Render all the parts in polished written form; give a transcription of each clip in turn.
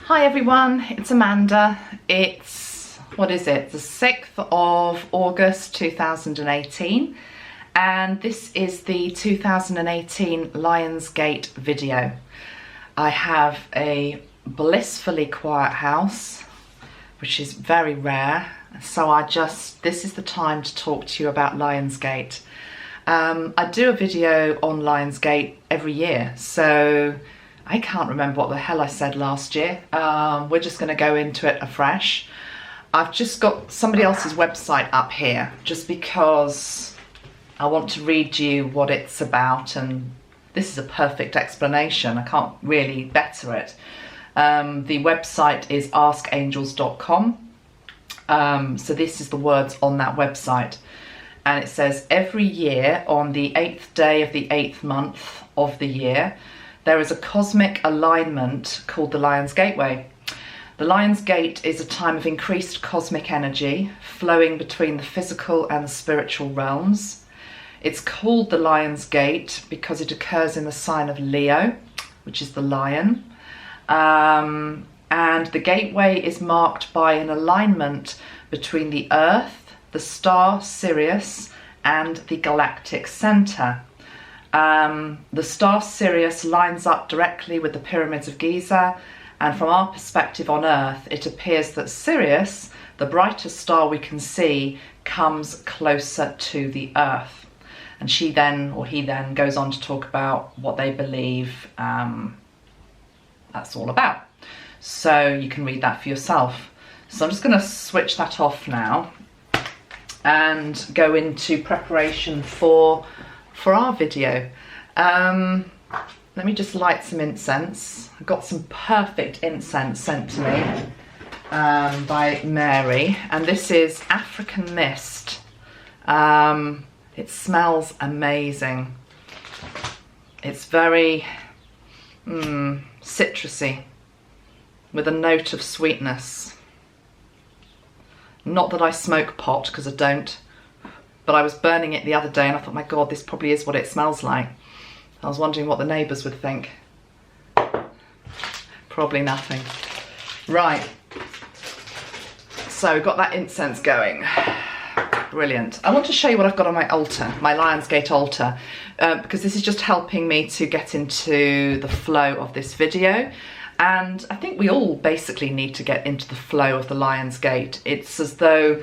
Hi everyone, it's Amanda. It's, what is it, the 6th of August 2018, and this is the 2018 Lionsgate video. I have a blissfully quiet house, which is very rare, so this is the time to talk to you about Lionsgate. I do a video on Lionsgate every year, so I can't remember what the hell I said last year. We're just going to go into it afresh. I've just got somebody else's website up here just because I want to read you what it's about, and this is a perfect explanation. I can't really better it. The website is askangels.com. So this is the words on that website. And it says, every year on the 8th day of the 8th month of the year, there is a cosmic alignment called the Lion's Gateway. The Lion's Gate is a time of increased cosmic energy flowing between the physical and the spiritual realms. It's called the Lion's Gate because it occurs in the sign of Leo, which is the lion. And the gateway is marked by an alignment between the Earth, the star Sirius, and the galactic center. The star Sirius lines up directly with the pyramids of Giza, and from our perspective on Earth, it appears that Sirius, the brightest star we can see, comes closer to the Earth. And he then goes on to talk about what they believe that's all about. So you can read that for yourself. So I'm just going to switch that off now and go into preparation for our video. Let me just light some incense. I got some perfect incense sent to me by Mary, and this is African Mist. It smells amazing. It's very citrusy with a note of sweetness. Not that I smoke pot, because I don't. But I was burning it the other day and I thought, my God, this probably is what it smells like. I was wondering what the neighbours would think. Probably nothing. Right. So got that incense going. Brilliant. I want to show you what I've got on my altar, my Lionsgate altar, because this is just helping me to get into the flow of this video. And I think we all basically need to get into the flow of the Lionsgate. It's as though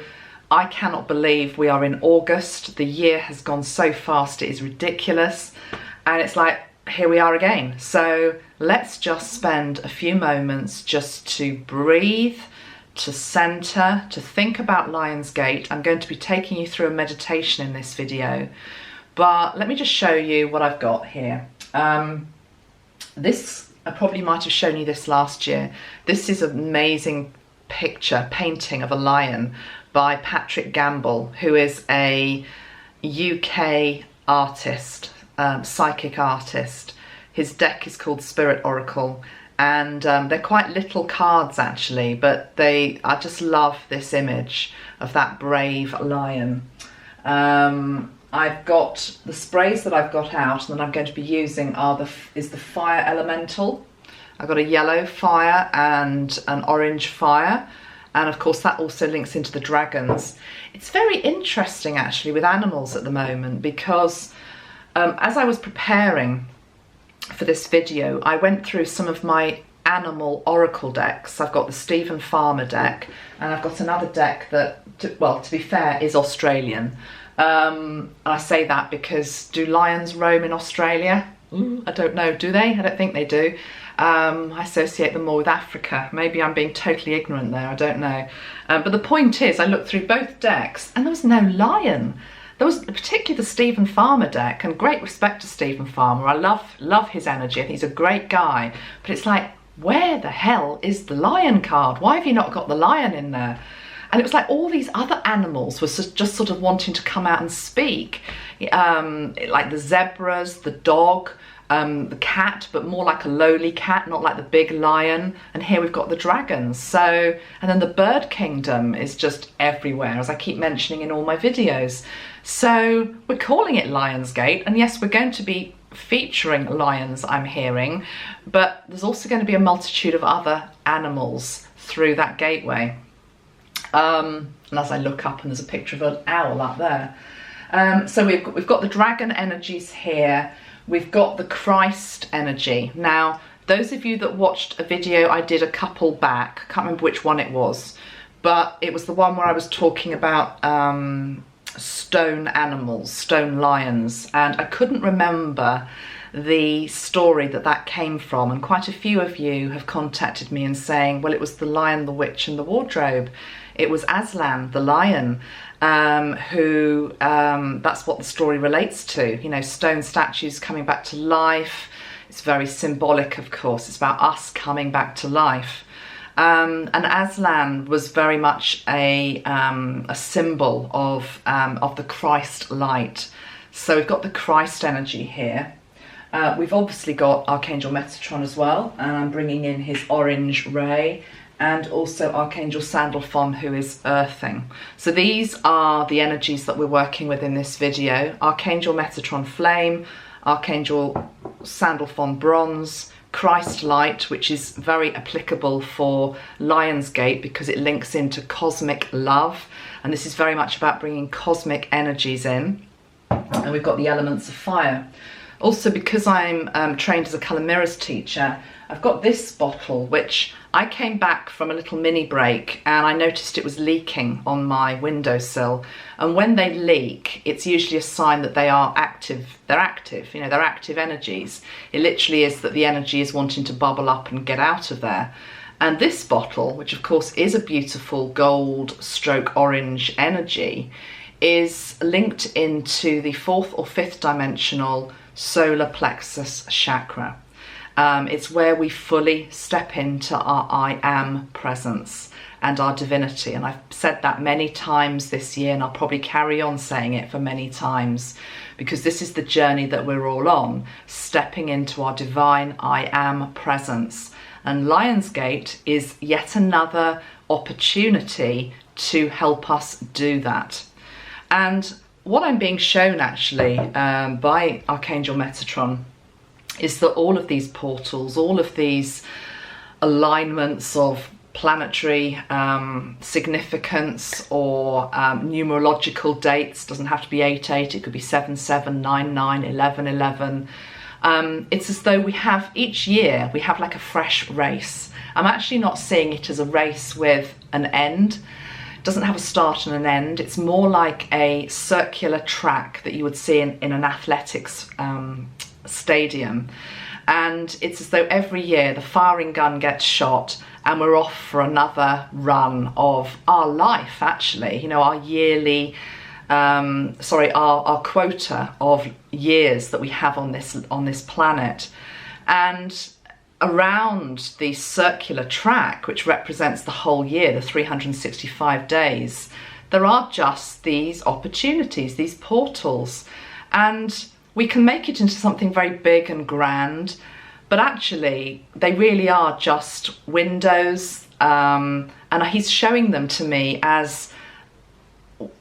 I cannot believe we are in August. The year has gone so fast, it is ridiculous. And it's like, here we are again. So let's just spend a few moments just to breathe, to center, to think about Lionsgate. I'm going to be taking you through a meditation in this video, but let me just show you what I've got here. I probably might have shown you this last year. This is an amazing painting of a lion by Patrick Gamble, who is a UK artist, psychic artist. His deck is called Spirit Oracle, and they're quite little cards actually, but I just love this image of that brave lion. I've got the sprays that I've got out and that I'm going to be using is the fire elemental. I've got a yellow fire and an orange fire. And of course that also links into the dragons. It's very interesting actually with animals at the moment, because as I was preparing for this video, I went through some of my animal oracle decks. I've got the Stephen Farmer deck, and I've got another deck that, well, to be fair, is Australian. I say that because do lions roam in Australia? I don't know, do they? I don't think they do. I associate them more with Africa. Maybe I'm being totally ignorant there, I don't know. But the point is, I looked through both decks and there was no lion. There was particularly the Stephen Farmer deck, and great respect to Stephen Farmer. I love his energy. I think he's a great guy. But it's like, where the hell is the lion card? Why have you not got the lion in there? And it was like all these other animals were just sort of wanting to come out and speak. Like the zebras, the dog, the cat, but more like a lowly cat, not like the big lion. And here we've got the dragons. So, and then the bird kingdom is just everywhere, as I keep mentioning in all my videos. So we're calling it Lionsgate, and yes, we're going to be featuring lions, I'm hearing, but there's also going to be a multitude of other animals through that gateway. And as I look up, and there's a picture of an owl up there. So we've got the dragon energies here. We've got the Christ energy. Now, those of you that watched a video I did a couple back, I can't remember which one it was, but it was the one where I was talking about stone animals, stone lions, and I couldn't remember the story that came from, and quite a few of you have contacted me and saying, well, it was the Lion, the Witch and the Wardrobe. It was Aslan, the lion, who, that's what the story relates to, you know, stone statues coming back to life. It's very symbolic, of course. It's about us coming back to life. And Aslan was very much a symbol of the Christ light. So we've got the Christ energy here. We've obviously got Archangel Metatron as well, and I'm bringing in his orange ray, and also Archangel Sandalphon, who is earthing. So these are the energies that we're working with in this video. Archangel Metatron Flame, Archangel Sandalphon Bronze, Christ Light, which is very applicable for Lionsgate because it links into cosmic love, and this is very much about bringing cosmic energies in. And we've got the elements of fire. Also, because I'm trained as a colour mirrors teacher, I've got this bottle, which I came back from a little mini break and I noticed it was leaking on my windowsill. And when they leak, it's usually a sign that they are active. They're active, you know, they're active energies. It literally is that the energy is wanting to bubble up and get out of there. And this bottle, which of course is a beautiful gold stroke orange energy, is linked into the 4th or 5th dimensional solar plexus chakra. It's where we fully step into our I am presence and our divinity. And I've said that many times this year, and I'll probably carry on saying it for many times, because this is the journey that we're all on, stepping into our divine I am presence. And Lionsgate is yet another opportunity to help us do that. And what I'm being shown actually by Archangel Metatron is that all of these portals, all of these alignments of planetary significance or numerological dates, doesn't have to be 88, it could be 77, 99, 11, 11. It's as though we have, each year, we have like a fresh race. I'm actually not seeing it as a race with an end. It doesn't have a start and an end. It's more like a circular track that you would see in an athletics stadium. And it's as though every year the firing gun gets shot and we're off for another run of our life, actually. You know, our yearly, our quota of years that we have on this planet. And around the circular track, which represents the whole year, the 365 days, there are just these opportunities, these portals. And we can make it into something very big and grand, but actually they really are just windows. And he's showing them to me as,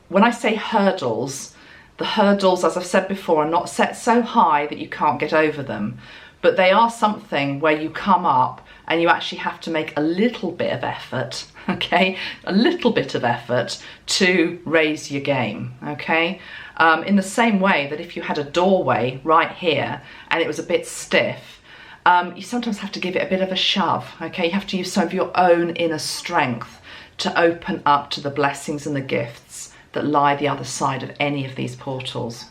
when I say hurdles, the hurdles, as I've said before, are not set so high that you can't get over them, but they are something where you come up and you actually have to make a little bit of effort, okay? A little bit of effort to raise your game, okay? In the same way that if you had a doorway right here and it was a bit stiff, you sometimes have to give it a bit of a shove, okay? You have to use some of your own inner strength to open up to the blessings and the gifts that lie the other side of any of these portals.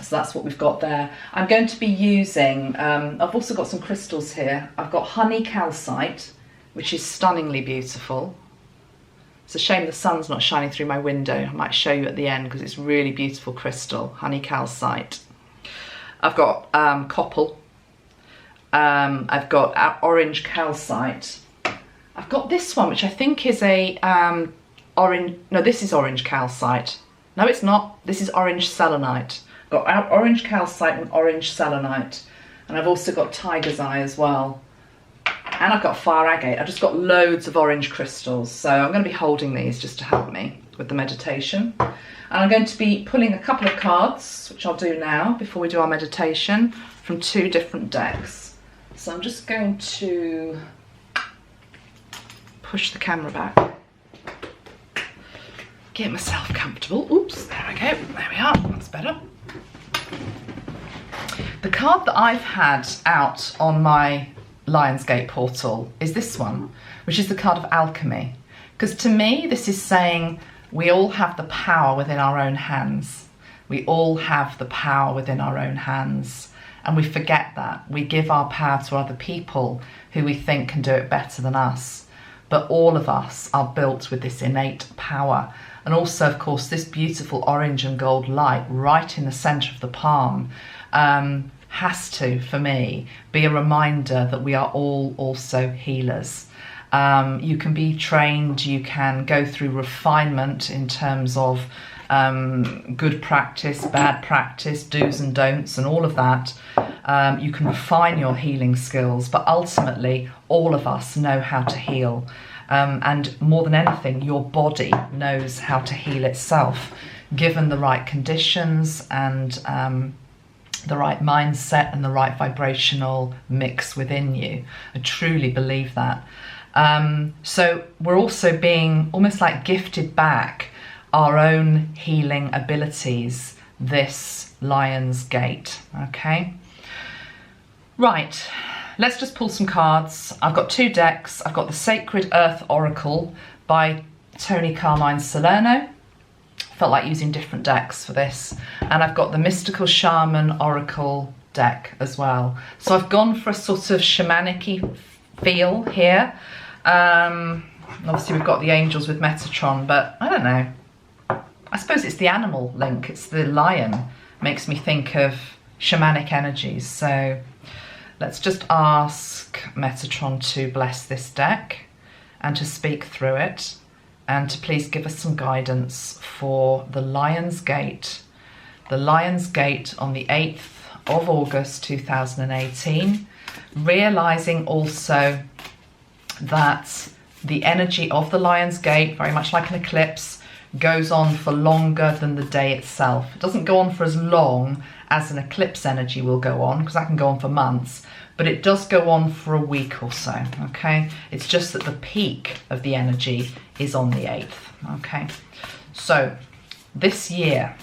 So that's what we've got there. I'm going to be using, I've also got some crystals here. I've got honey calcite, which is stunningly beautiful. It's a shame the sun's not shining through my window. I might show you at the end because it's really beautiful crystal, honey calcite. I've got copal. I've got orange calcite. I've got this one, which I think is a orange, no, this is orange calcite. No, it's not. This is orange selenite. I've got orange calcite and orange selenite. And I've also got tiger's eye as well. And I've got fire agate. I've just got loads of orange crystals. So I'm going to be holding these just to help me with the meditation. And I'm going to be pulling a couple of cards, which I'll do now before we do our meditation, from 2 different decks. So I'm just going to push the camera back, get myself comfortable. Oops, there we go. There we are. That's better. The card that I've had out on my Lionsgate portal is this one, which is the card of alchemy. Because to me, this is saying we all have the power within our own hands. We all have the power within our own hands. And we forget that. We give our power to other people who we think can do it better than us. But all of us are built with this innate power. And also, of course, this beautiful orange and gold light right in the centre of the palm has to, for me, be a reminder that we are all also healers. You can be trained, you can go through refinement in terms of good practice, bad practice, do's and don'ts and all of that. You can refine your healing skills, but ultimately all of us know how to heal. And more than anything, your body knows how to heal itself, given the right conditions and the right mindset and the right vibrational mix within you. I truly believe that. So we're also being almost like gifted back our own healing abilities this Lionsgate, okay? Right, let's just pull some cards. I've got 2 decks. I've got the Sacred Earth Oracle by Toni, Carmine, Salerno. Felt like using different decks for this. And I've got the Mystical Shaman Oracle deck as well. So I've gone for a sort of shamanic-y feel here. Obviously we've got the angels with Metatron, but I don't know. I suppose it's the animal link. It's the lion. Makes me think of shamanic energies. So let's just ask Metatron to bless this deck and to speak through it, and to please give us some guidance for the Lionsgate. The Lionsgate on the 8th of August 2018, realising also that the energy of the Lionsgate, very much like an eclipse, goes on for longer than the day itself. It doesn't go on for as long as an eclipse energy will go on, because that can go on for months, but it does go on for a week or so, okay? It's just that the peak of the energy is on the 8th, okay? So this year,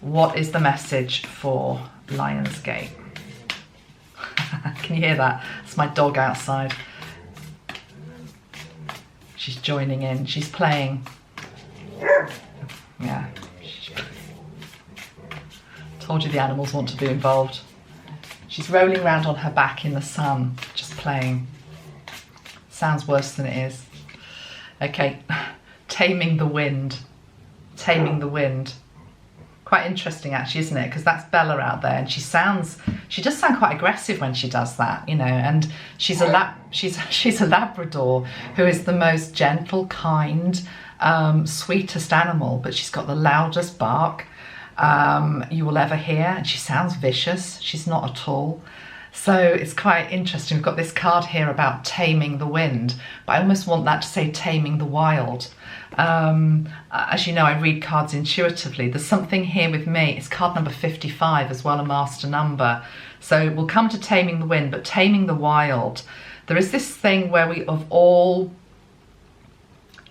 what is the message for Lionsgate? Can you hear that? It's my dog outside. She's joining in, she's playing. Yeah. Told you the animals want to be involved. She's rolling around on her back in the sun, just playing. Sounds worse than it is. Okay, Taming the Wind. Taming the Wind. Quite interesting actually, isn't it? Because that's Bella out there, and she does sound quite aggressive when she does that, you know. And she's a Labrador who is the most gentle, kind, sweetest animal, but she's got the loudest bark you will ever hear, and she sounds vicious. She's not at all. So it's quite interesting. We've got this card here about taming the wind, but I almost want that to say taming the wild. As you know, I read cards intuitively. There's something here with me. It's card number 55 as well, a master number. So we'll come to taming the wind, but taming the wild. There is this thing where we have all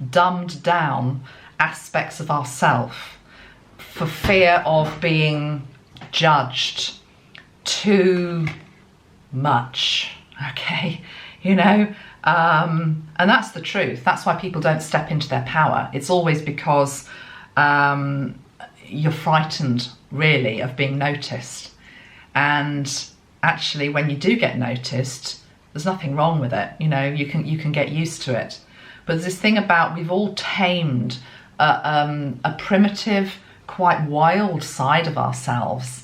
dumbed down aspects of ourselves for fear of being judged too much, okay, you know, and that's the truth. That's why people don't step into their power. It's always because you're frightened, really, of being noticed. And actually, when you do get noticed, there's nothing wrong with it. You know, you can get used to it. But there's this thing about we've all tamed a primitive, quite wild side of ourselves.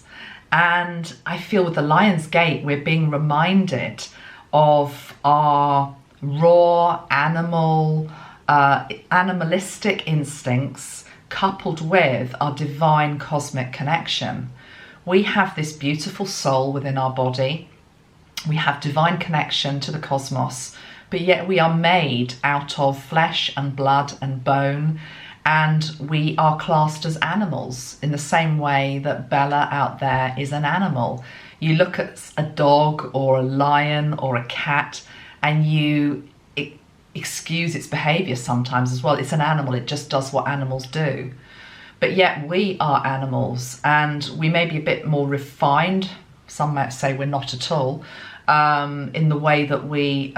And I feel with the Lionsgate, we're being reminded of our raw animalistic instincts coupled with our divine cosmic connection. We have this beautiful soul within our body. We have divine connection to the cosmos, but yet we are made out of flesh and blood and bone, and we are classed as animals in the same way that Bella out there is an animal. You look at a dog or a lion or a cat and you excuse its behavior sometimes as well. It's an animal, it just does what animals do. But yet we are animals, and we may be a bit more refined. Some might say we're not at all, in the way that we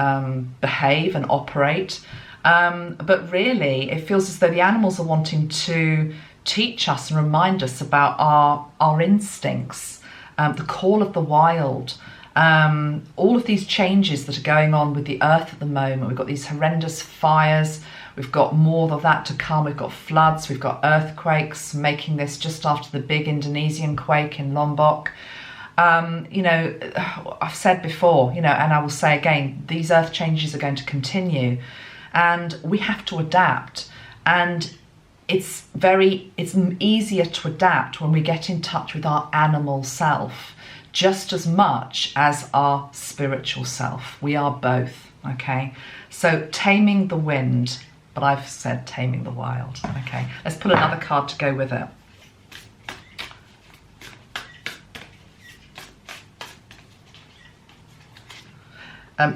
behave and operate. But really, it feels as though the animals are wanting to teach us and remind us about our instincts, the call of the wild, all of these changes that are going on with the earth at the moment. We've got these horrendous fires. We've got more of that to come. We've got floods. We've got earthquakes, making this just after the big Indonesian quake in Lombok. You know, I've said before, you know, and I will say again, these earth changes are going to continue, and we have to adapt. And it's easier to adapt when we get in touch with our animal self, just as much as our spiritual self. We are both, okay? So taming the wind, but I've said taming the wild, okay? Let's pull another card to go with it.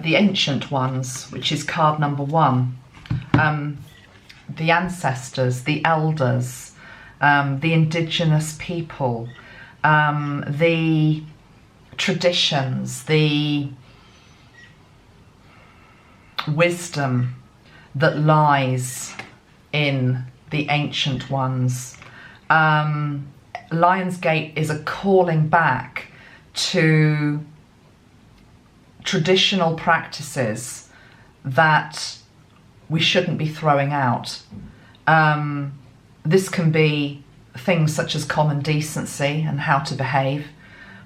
The Ancient Ones, which is card number 1. The ancestors, the elders, the indigenous people, the traditions, the wisdom that lies in the Ancient Ones. Lionsgate is a calling back to traditional practices that we shouldn't be throwing out. This can be things such as common decency and how to behave,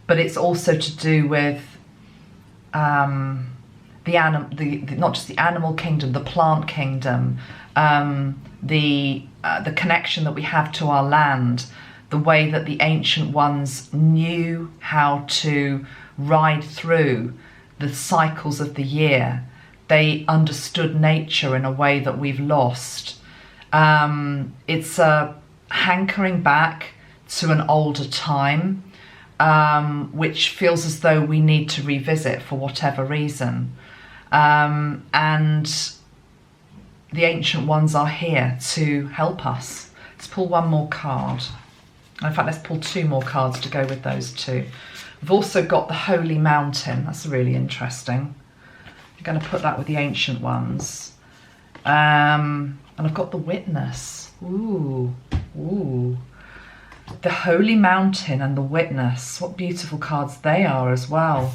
but it's also to do with not just the animal kingdom, the plant kingdom, the connection that we have to our land, the way that the Ancient Ones knew how to ride through the cycles of the year. They understood nature in a way that we've lost. It's a hankering back to an older time, which feels as though we need to revisit for whatever reason. And the Ancient Ones are here to help us. Let's pull one more card. In fact, let's pull 2 more cards to go with those 2. We've also got the Holy Mountain. That's really interesting. I'm going to put that with the Ancient Ones. And I've got the Witness. Ooh, ooh. The Holy Mountain and the Witness. What beautiful cards they are as well.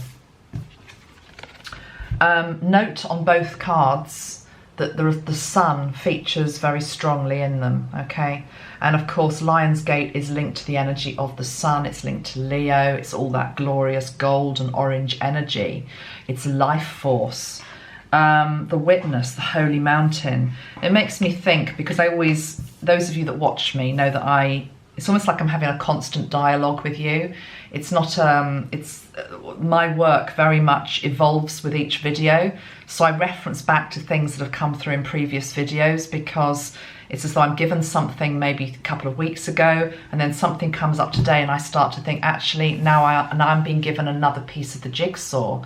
Note on both cards that the sun features very strongly in them, okay? And of course, Lionsgate is linked to the energy of the sun. It's linked to Leo. It's all that glorious gold and orange energy. It's life force. The Witness, the Holy Mountain. It makes me think, because I always, those of you that watch me know that it's almost like I'm having a constant dialogue with you. It's not, my work very much evolves with each video. So I reference back to things that have come through in previous videos, because it's as though I'm given something maybe a couple of weeks ago, and then something comes up today and I start to think, actually, now I'm being given another piece of the jigsaw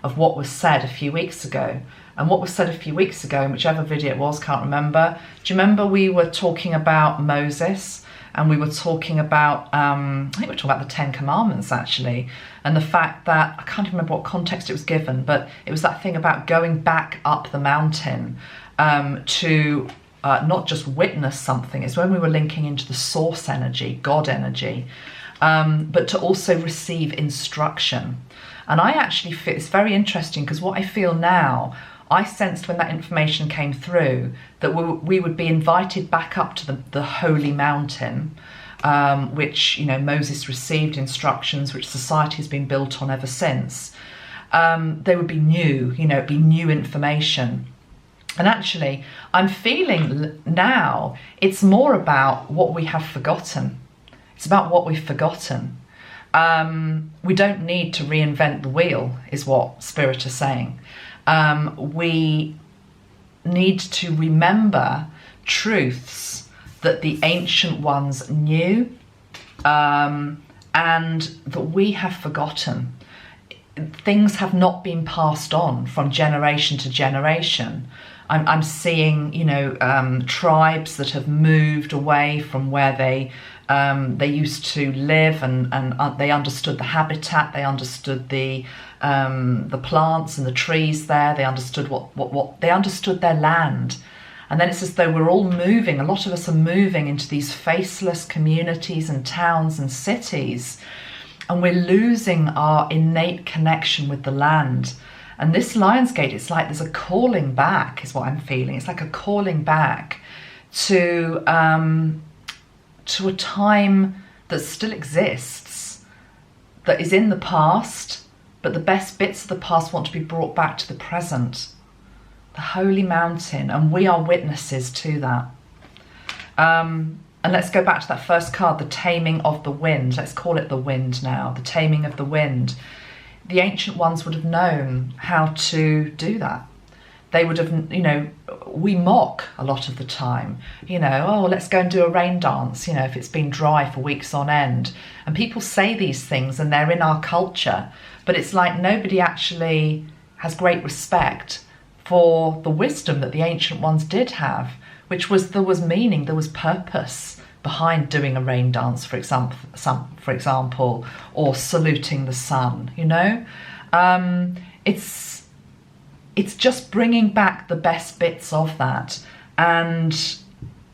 of what was said a few weeks ago. And what was said a few weeks ago, in whichever video it was, can't remember. Do you remember we were talking about Moses? And we were talking about, I think we were talking about the 10 Commandments actually, and the fact that, I can't remember what context it was given, but it was that thing about going back up the mountain to not just witness something. It's when we were linking into the source energy, God energy, but to also receive instruction. And I actually feel, it's very interesting, because what I feel now, I sensed when that information came through that we would be invited back up to the Holy Mountain, which, you know, Moses received instructions, which society has been built on ever since. They would be new, you know, it'd be new information. And actually, I'm feeling now it's more about what we have forgotten. It's about what we've forgotten. We don't need to reinvent the wheel, is what Spirit are saying. We need to remember truths that the ancient ones knew, and that we have forgotten. Things have not been passed on from generation to generation. I'm seeing, you know, tribes that have moved away from where they used to live, and they understood the habitat, they understood the plants and the trees there, they understood what they understood their land. And then it's as though we're all moving, a lot of us are moving into these faceless communities and towns and cities, and we're losing our innate connection with the land. And this Lionsgate, it's like there's a calling back, is what I'm feeling. It's like a calling back to a time that still exists, that is in the past, but the best bits of the past want to be brought back to the present. The Holy Mountain, and we are witnesses to that. And let's go back to that first card, the Taming of the Wind. Let's call it the Wind now, the Taming of the Wind. The ancient ones would have known how to do that. They would have, you know, we mock a lot of the time, you know, oh, let's go and do a rain dance, you know, if it's been dry for weeks on end. And people say these things and they're in our culture, but it's like nobody actually has great respect for the wisdom that the ancient ones did have, which was there was meaning, there was purpose behind doing a rain dance, for example, or saluting the sun, you know. It's just bringing back the best bits of that and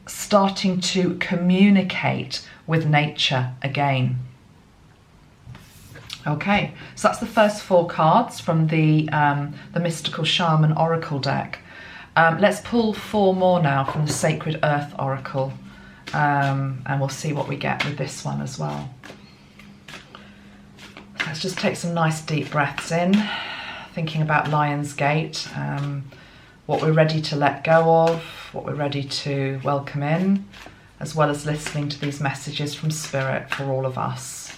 starting to communicate with nature again. Okay, so that's the first 4 cards from the Mystical Shaman Oracle deck. Let's pull 4 more now from the Sacred Earth Oracle, and we'll see what we get with this one as well. Let's just take some nice deep breaths in, thinking about Lionsgate, what we're ready to let go of, what we're ready to welcome in, as well as listening to these messages from Spirit for all of us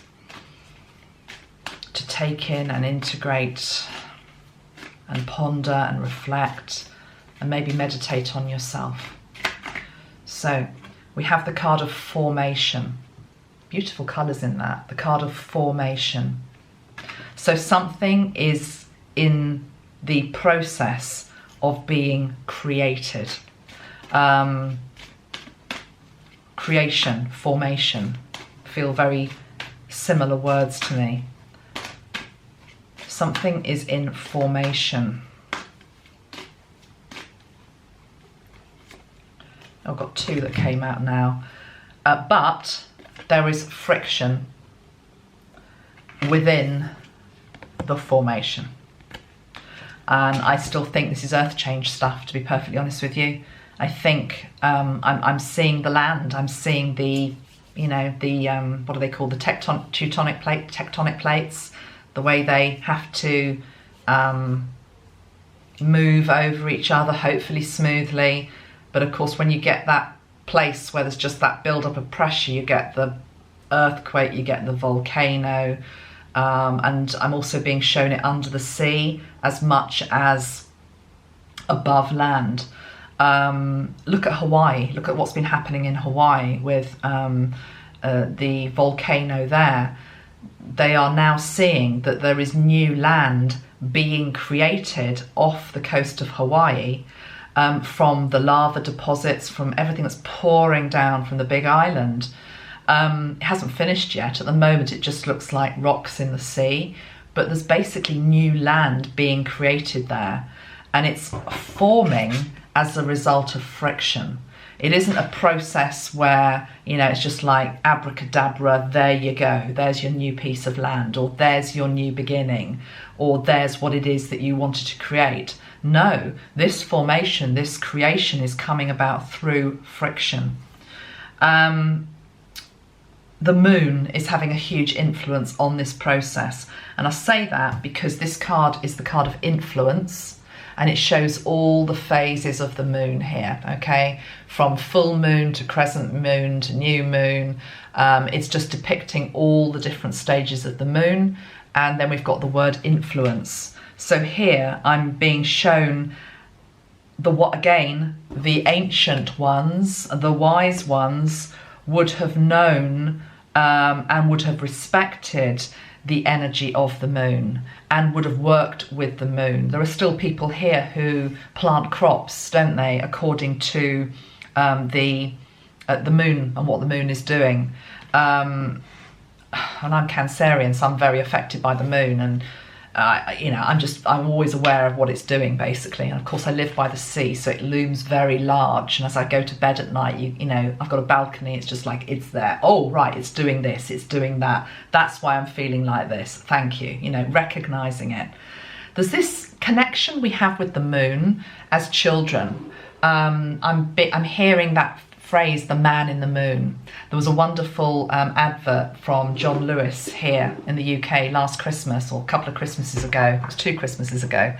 to take in and integrate and ponder and reflect and maybe meditate on yourself. So we have the card of Formation. Beautiful colours in that, the card of Formation. So something is in the process of being created. Creation, formation, feel very similar words to me. Something is in formation. I've got 2 that came out now. But there is friction within the formation. And I still think this is earth change stuff, to be perfectly honest with you. I think I'm seeing the land, I'm seeing the, you know, the, what are they called? The tectonic plates, the way they have to move over each other, hopefully smoothly. But of course, when you get that place where there's just that build-up of pressure, you get the earthquake, you get the volcano, and I'm also being shown it under the sea as much as above land. Look at Hawaii, look at what's been happening in Hawaii with the volcano there. They are now seeing that there is new land being created off the coast of Hawaii, from the lava deposits, from everything that's pouring down from the big island. It hasn't finished yet. At the moment, it just looks like rocks in the sea, but there's basically new land being created there, and it's forming as a result of friction. It isn't a process where, you know, it's just like abracadabra, there you go, there's your new piece of land, or there's your new beginning, or there's what it is that you wanted to create. No, this formation, this creation is coming about through friction. The moon is having a huge influence on this process. And I say that because this card is the card of influence, and it shows all the phases of the moon here, okay? From full moon to crescent moon to new moon. It's just depicting all the different stages of the moon. And then we've got the word influence. So here I'm being shown the ancient ones, the wise ones would have known and would have respected the energy of the moon and would have worked with the moon. There are still people here who plant crops, don't they, according to the moon and what the moon is doing. And I'm Cancerian, so I'm very affected by the moon, and you know, I'm always aware of what it's doing, basically. And of course I live by the sea, so it looms very large, and as I go to bed at night, you know, I've got a balcony, it's just like, it's there. Oh right, it's doing this, it's doing that. That's why I'm feeling like this. Thank you. You know, recognizing it. There's this connection we have with the moon as children. I'm hearing that phrase, the man in the moon. There was a wonderful advert from John Lewis here in the UK last Christmas, or a couple of Christmases ago. It was 2 Christmases ago,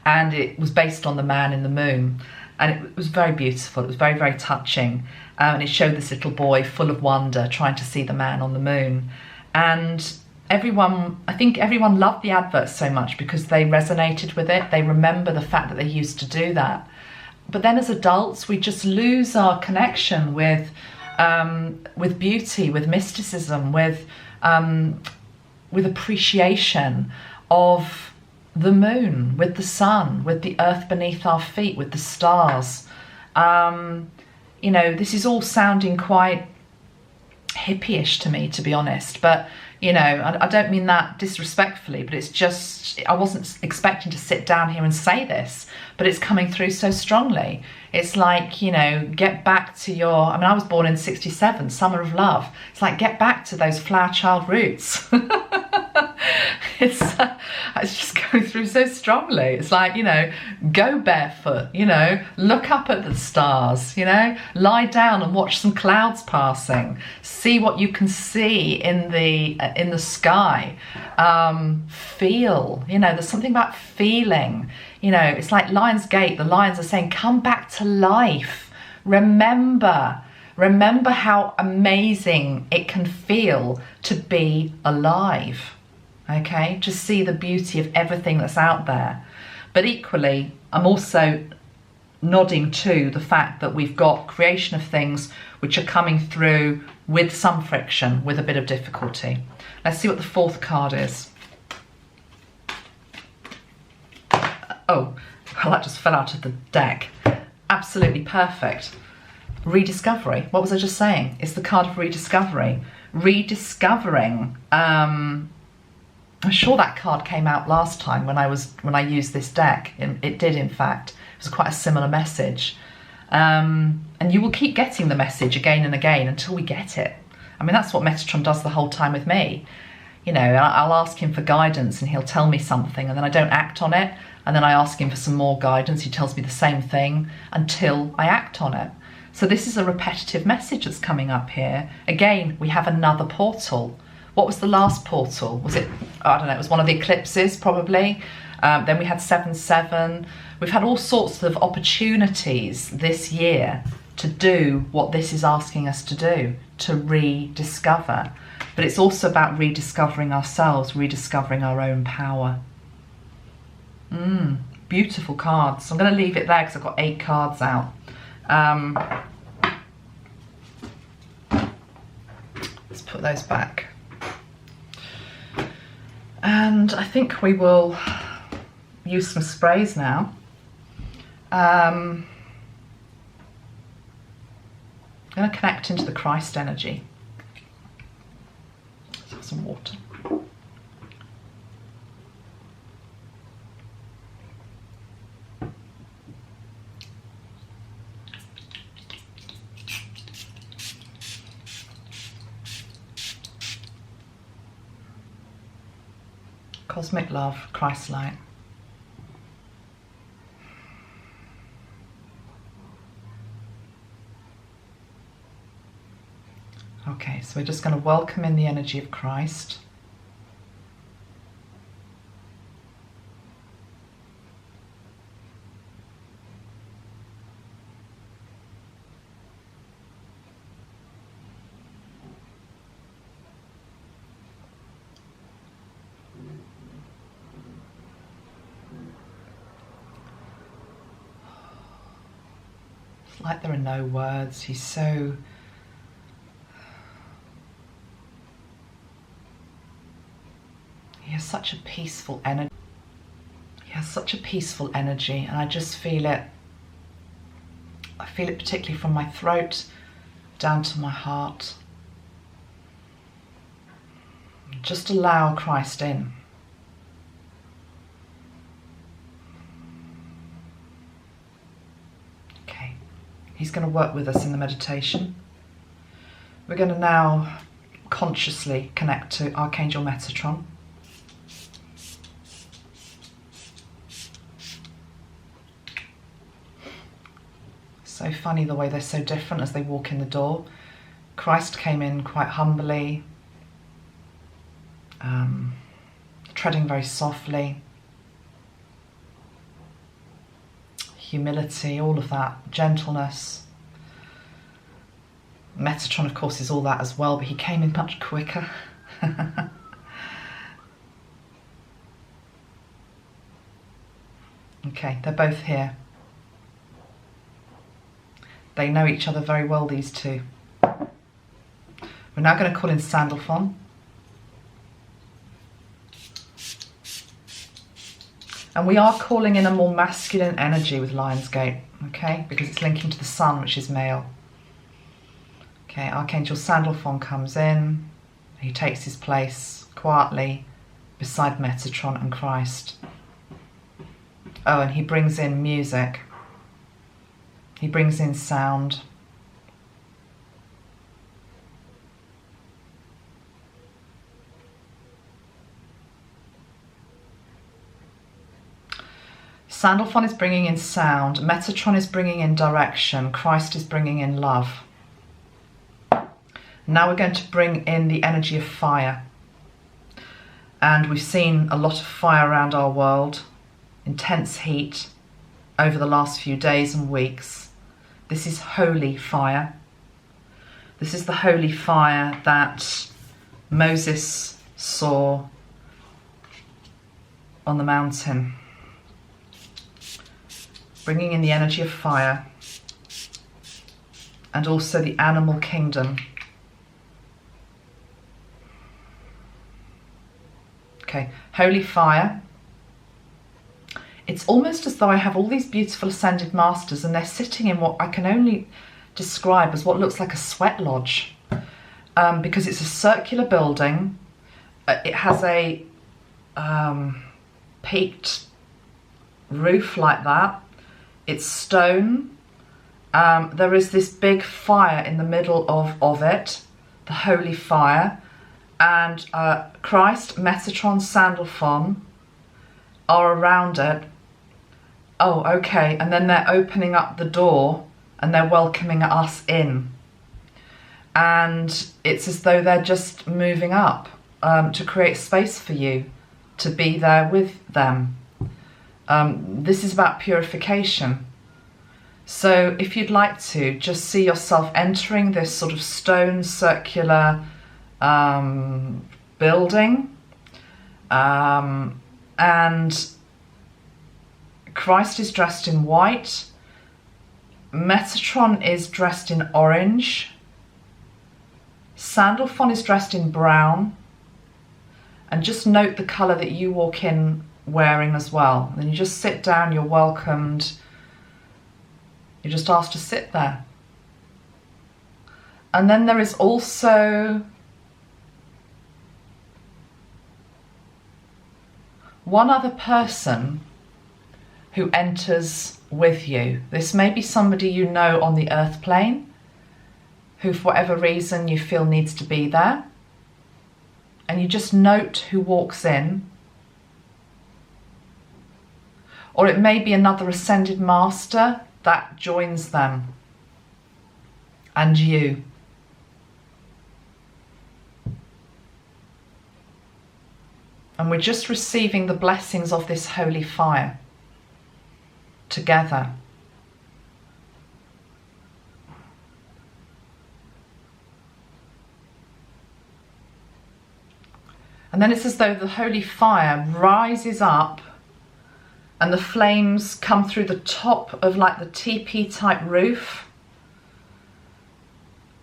and it was based on the man in the moon, and it was very beautiful. It was very, very touching, and it showed this little boy full of wonder trying to see the man on the moon. And I think everyone loved the advert so much because they resonated with it. They remember the fact that they used to do that. But then as adults, we just lose our connection with beauty, with mysticism, with appreciation of the moon, with the sun, with the earth beneath our feet, with the stars. You know, this is all sounding quite hippie-ish to me, to be honest. But, you know, I don't mean that disrespectfully, but it's just, I wasn't expecting to sit down here and say this, but it's coming through so strongly. It's like, you know, get back to your, I mean, I was born in 67, Summer of Love. It's like, get back to those flower child roots. It's just going through so strongly. It's like, you know, go barefoot, you know, look up at the stars, you know, lie down and watch some clouds passing, see what you can see in the sky, feel, you know, there's something about feeling, you know, it's like Lionsgate, the lions are saying, come back to life, remember how amazing it can feel to be alive. Okay, just see the beauty of everything that's out there. But equally, I'm also nodding to the fact that we've got creation of things which are coming through with some friction, with a bit of difficulty. Let's see what the 4th card is. Oh, well, that just fell out of the deck. Absolutely perfect. Rediscovery. What was I just saying? It's the card of rediscovery. Rediscovering. I'm sure that card came out last time when I used this deck. It did, in fact. It was quite a similar message. And you will keep getting the message again and again until we get it. I mean, that's what Metatron does the whole time with me. You know, I'll ask him for guidance and he'll tell me something, and then I don't act on it. And then I ask him for some more guidance. He tells me the same thing until I act on it. So this is a repetitive message that's coming up here. Again, we have another portal. What was the last portal? Was it, I don't know, it was one of the eclipses probably. Then we had 7/7. We've had all sorts of opportunities this year to do what this is asking us to do, to rediscover. But it's also about rediscovering ourselves, rediscovering our own power. Beautiful cards. I'm going to leave it there because I've got 8 cards out. Let's put those back. And I think we will use some sprays now. I'm going to connect into the Christ energy. Let's have some water. Cosmic love, Christ light. Okay, so we're just going to welcome in the energy of Christ. like there are no words. He's so... He has such a peaceful energy. He has such a peaceful energy, and I just feel it. I feel it particularly from my throat down to my heart. Just allow Christ in. Okay, he's going to work with us in the meditation. We're going to now consciously connect to Archangel Metatron. So funny the way they're so different as they walk in the door. Christ came in quite humbly, treading very softly. Humility, all of that, gentleness. Metatron, of course, is all that as well, but he came in much quicker. Okay, they're both here. They know each other very well, these two. We're now going to call in Sandalphon. And we are calling in a more masculine energy with Lionsgate, okay? Because it's linking to the sun, which is male. Okay, Archangel Sandalphon comes in. He takes his place quietly beside Metatron and Christ. Oh, and he brings in music. He brings in sound. Sandalphon is bringing in sound. Metatron is bringing in direction. Christ is bringing in love. Now we're going to bring in the energy of fire. And we've seen a lot of fire around our world. Intense heat over the last few days and weeks. This is holy fire. This is the holy fire that Moses saw on the mountain. Bringing in the energy of fire and also the animal kingdom. Okay, holy fire. It's almost as though I have all these beautiful ascended masters and they're sitting in what I can only describe as what looks like a sweat lodge, because it's a circular building. It has a peaked roof like that. It's stone. There is this big fire in the middle of it, the holy fire, and Christ, Metatron, Sandalphon are around it. Oh, okay, and then they're opening up the door and they're welcoming us in. And it's as though they're just moving up to create space for you to be there with them. This is about purification. So if you'd like to, just see yourself entering this sort of stone circular building, and Christ is dressed in white. Metatron is dressed in orange. Sandalphon is dressed in brown. And just note the colour that you walk in wearing as well. Then you just sit down, you're welcomed. You're just asked to sit there. And then there is also one other person who enters with you. This may be somebody you know on the earth plane, who for whatever reason you feel needs to be there. And you just note who walks in. Or it may be another ascended master that joins them and you. And we're just receiving the blessings of this holy fire together. And then it's as though the holy fire rises up and the flames come through the top of like the teepee type roof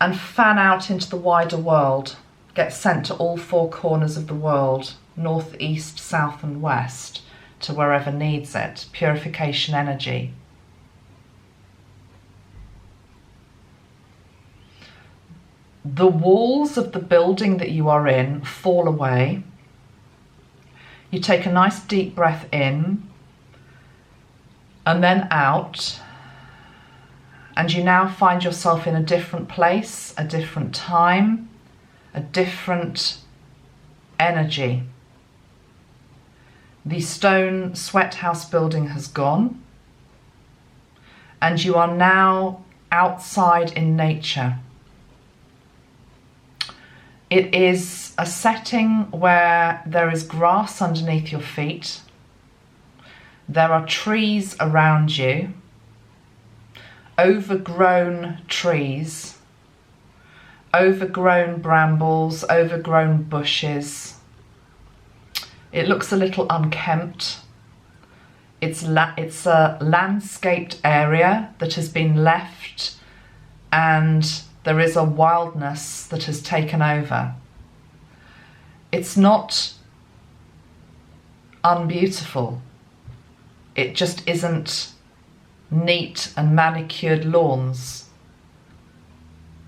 and fan out into the wider world. Get sent to all four corners of the world, north, east, south and west, to wherever needs it. Purification energy. The walls of the building that you are in fall away. You take a nice deep breath in and then out, and you now find yourself in a different place, a different time, a different energy. The stone sweat house building has gone, and you are now outside in nature. It is a setting where there is grass underneath your feet. There are trees around you, overgrown trees, overgrown brambles, overgrown bushes. It looks a little unkempt. It's a landscaped area that has been left, and there is a wildness that has taken over. It's not unbeautiful. It just isn't neat and manicured lawns.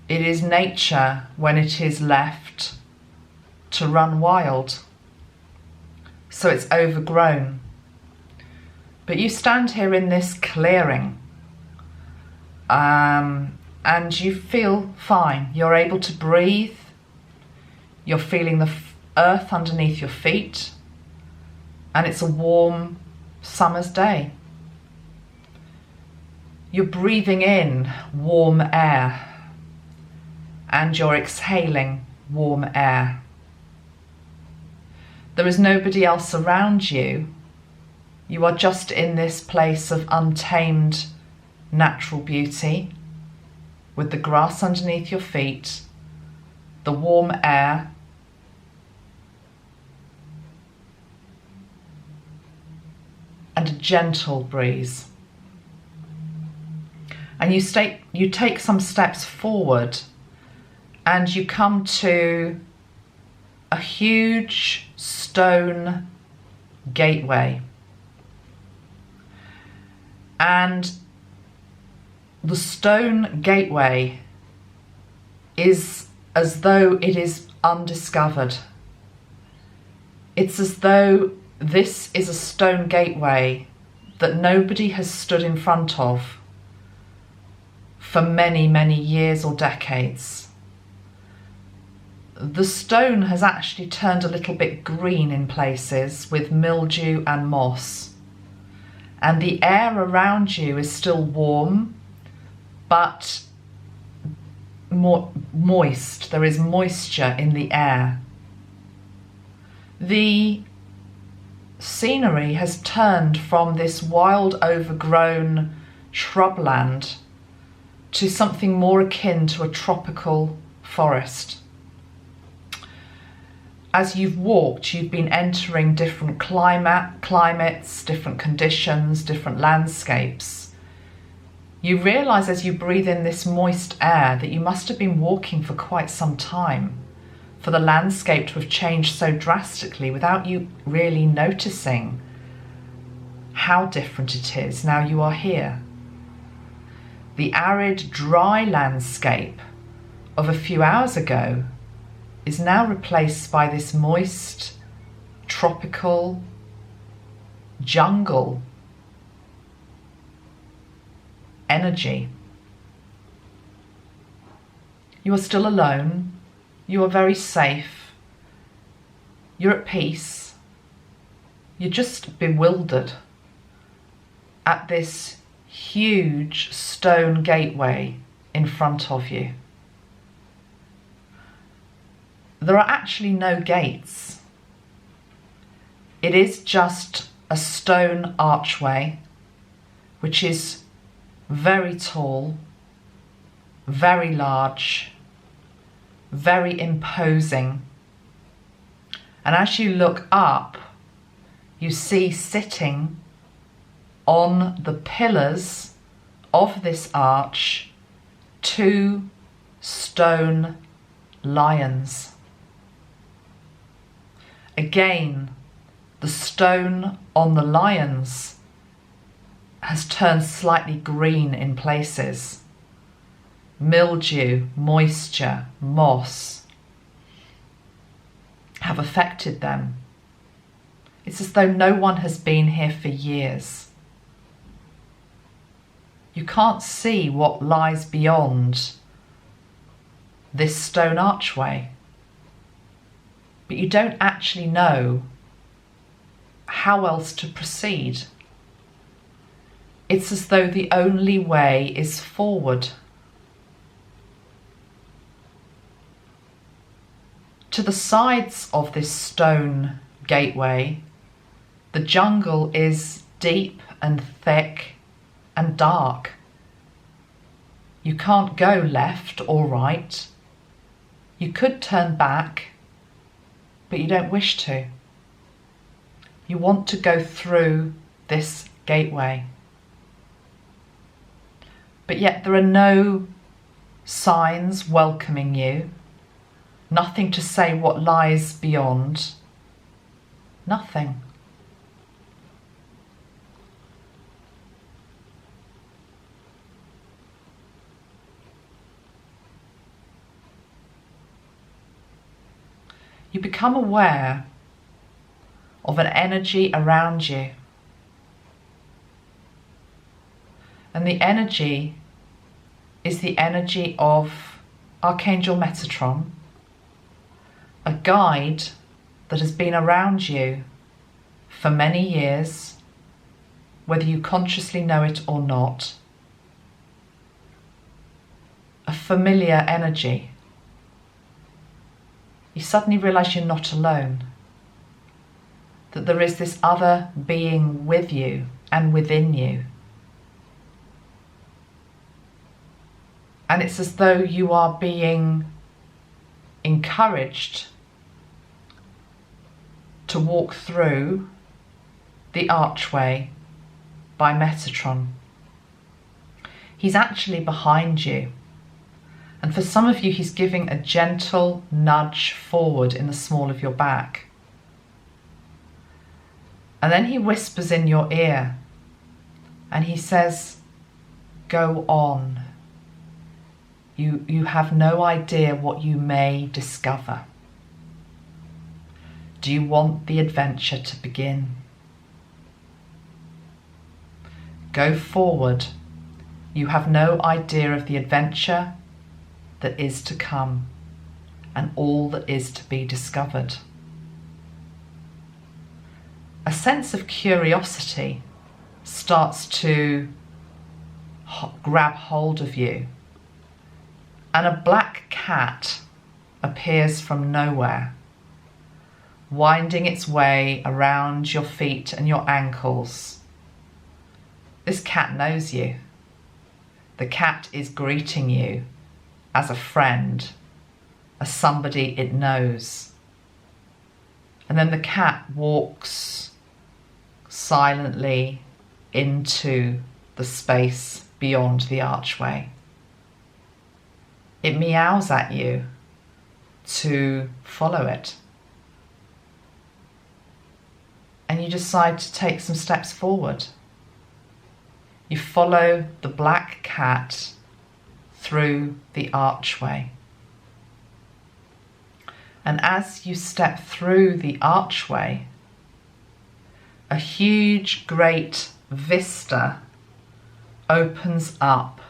It is nature when it is left to run wild. So it's overgrown. But you stand here in this clearing, and you feel fine. You're able to breathe. You're feeling the earth underneath your feet, and it's a warm summer's day. You're breathing in warm air, and you're exhaling warm air. There is nobody else around you. You are just in this place of untamed natural beauty, with the grass underneath your feet, the warm air, and a gentle breeze. And you take some steps forward, and you come to a huge stone gateway. And the stone gateway is as though it is undiscovered. It's as though this is a stone gateway that nobody has stood in front of for many, many years or decades. The stone has actually turned a little bit green in places with mildew and moss. And the air around you is still warm, but more moist. There is moisture in the air. The scenery has turned from this wild, overgrown shrubland to something more akin to a tropical forest. As you've walked, you've been entering different climates, different conditions, different landscapes. You realise as you breathe in this moist air that you must have been walking for quite some time for the landscape to have changed so drastically without you really noticing how different it is now you are here. The arid, dry landscape of a few hours ago is now replaced by this moist, tropical jungle energy. You are still alone. You are very safe. You're at peace. You're just bewildered at this huge stone gateway in front of you. There are actually no gates. It is just a stone archway, which is very tall, very large, very imposing. And as you look up, you see sitting on the pillars of this arch two stone lions. Again, the stone on the lions has turned slightly green in places. Mildew, moisture, moss have affected them. It's as though no one has been here for years. You can't see what lies beyond this stone archway, but you don't actually know how else to proceed. It's as though the only way is forward. To the sides of this stone gateway, the jungle is deep and thick and dark. You can't go left or right. You could turn back, but you don't wish to. You want to go through this gateway. But yet there are no signs welcoming you, nothing to say what lies beyond, nothing. You become aware of an energy around you. And the energy is the energy of Archangel Metatron, a guide that has been around you for many years, whether you consciously know it or not. A familiar energy. You suddenly realize you're not alone, that there is this other being with you and within you. And it's as though you are being encouraged to walk through the archway by Metatron. He's actually behind you. And for some of you, he's giving a gentle nudge forward in the small of your back. And then he whispers in your ear and he says, "Go on. You have no idea what you may discover. Do you want the adventure to begin? Go forward. You have no idea of the adventure that is to come and all that is to be discovered." A sense of curiosity starts to grab hold of you, and a black cat appears from nowhere, winding its way around your feet and your ankles. This cat knows you. The cat is greeting you as a friend, as somebody it knows. And then the cat walks silently into the space beyond the archway. It meows at you to follow it. And you decide to take some steps forward. You follow the black cat through the archway. And as you step through the archway, a huge, great vista opens up.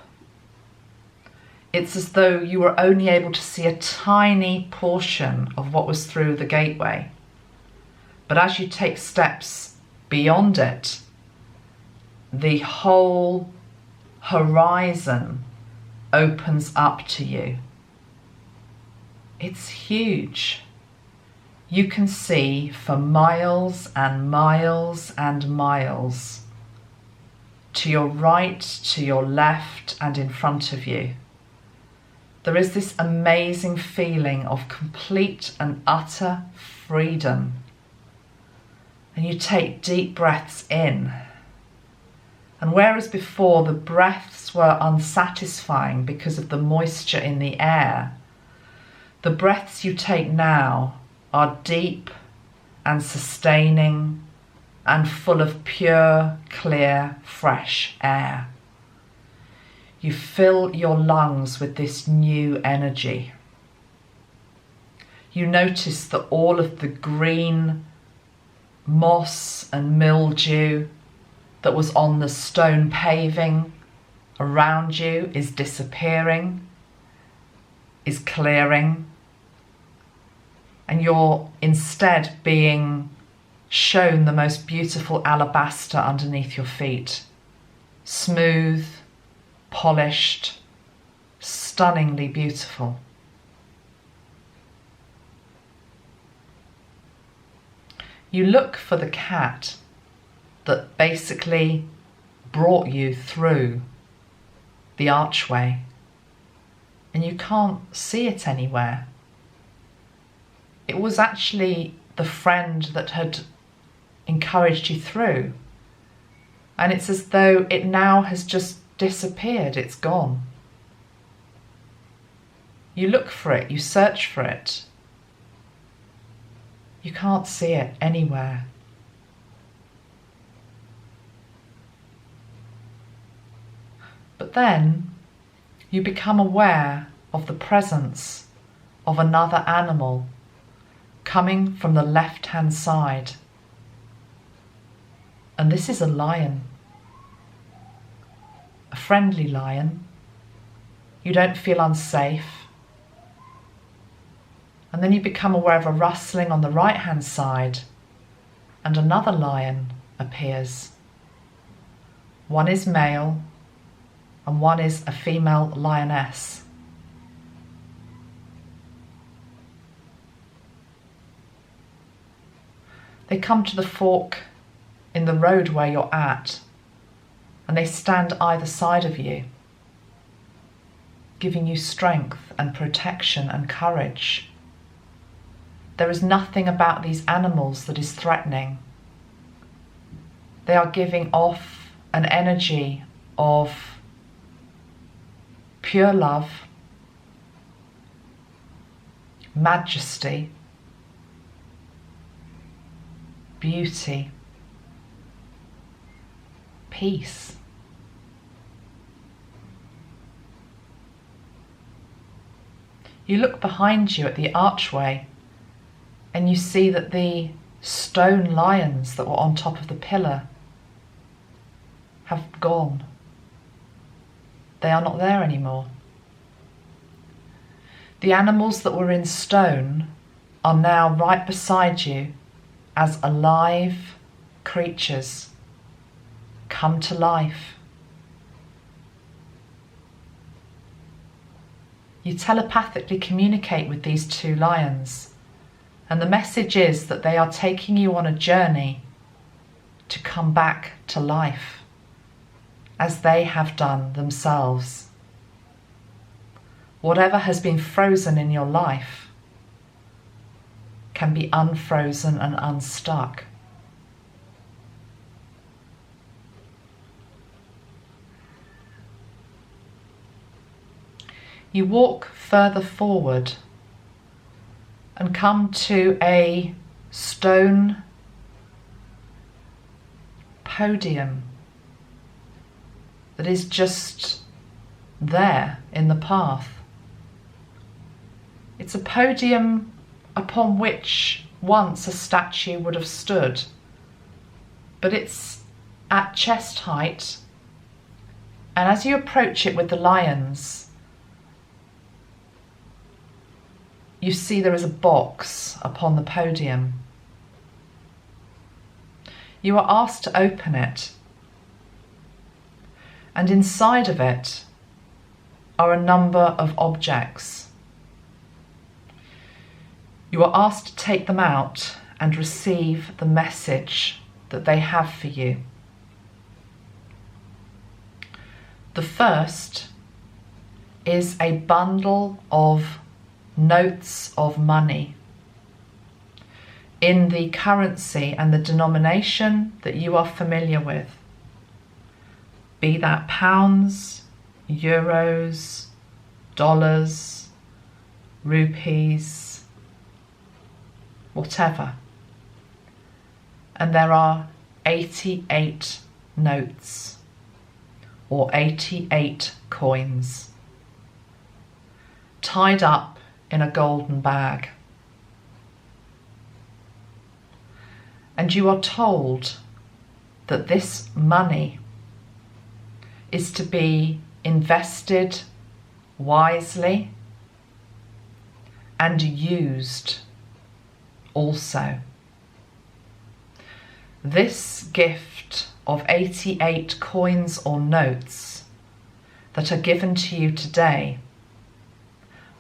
It's as though you were only able to see a tiny portion of what was through the gateway. But as you take steps beyond it, the whole horizon opens up to you. It's huge. You can see for miles and miles and miles, to your right, to your left, and in front of you. There is this amazing feeling of complete and utter freedom. And you take deep breaths in, And whereas before the breaths were unsatisfying because of the moisture in the air, the breaths you take now are deep and sustaining and full of pure, clear, fresh air. You fill your lungs with this new energy. You notice that all of the green moss and mildew that was on the stone paving around you is disappearing, is clearing, and you're instead being shown the most beautiful alabaster underneath your feet. Smooth, polished, stunningly beautiful. You look for the cat that basically brought you through the archway, and you can't see it anywhere. It was actually the friend that had encouraged you through, and it's as though it now has just disappeared. It's gone. You look for it, you search for it. You can't see it anywhere. But then you become aware of the presence of another animal coming from the left-hand side. And this is a lion. A friendly lion. You don't feel unsafe. And then you become aware of a rustling on the right-hand side, and another lion appears. One is male, and one is a female lioness. They come to the fork in the road where you're at, and they stand either side of you, giving you strength and protection and courage. There is nothing about these animals that is threatening. They are giving off an energy of pure love, majesty, beauty, peace. You look behind you at the archway, and you see that the stone lions that were on top of the pillar have gone. They are not there anymore. The animals that were in stone are now right beside you as alive creatures come to life. You telepathically communicate with these two lions. And the message is that they are taking you on a journey to come back to life, as they have done themselves. Whatever has been frozen in your life can be unfrozen and unstuck. You walk further forward and come to a stone podium that is just there in the path. It's a podium upon which once a statue would have stood, but it's at chest height, and as you approach it with the lions, you see there is a box upon the podium. You are asked to open it, and inside of it are a number of objects. You are asked to take them out and receive the message that they have for you. The first is a bundle of notes of money in the currency and the denomination that you are familiar with. be that pounds, euros, dollars, rupees, whatever. And there are 88 notes or 88 coins tied up in a golden bag. And you are told that this money is to be invested wisely and used also. This gift of 88 coins or notes that are given to you today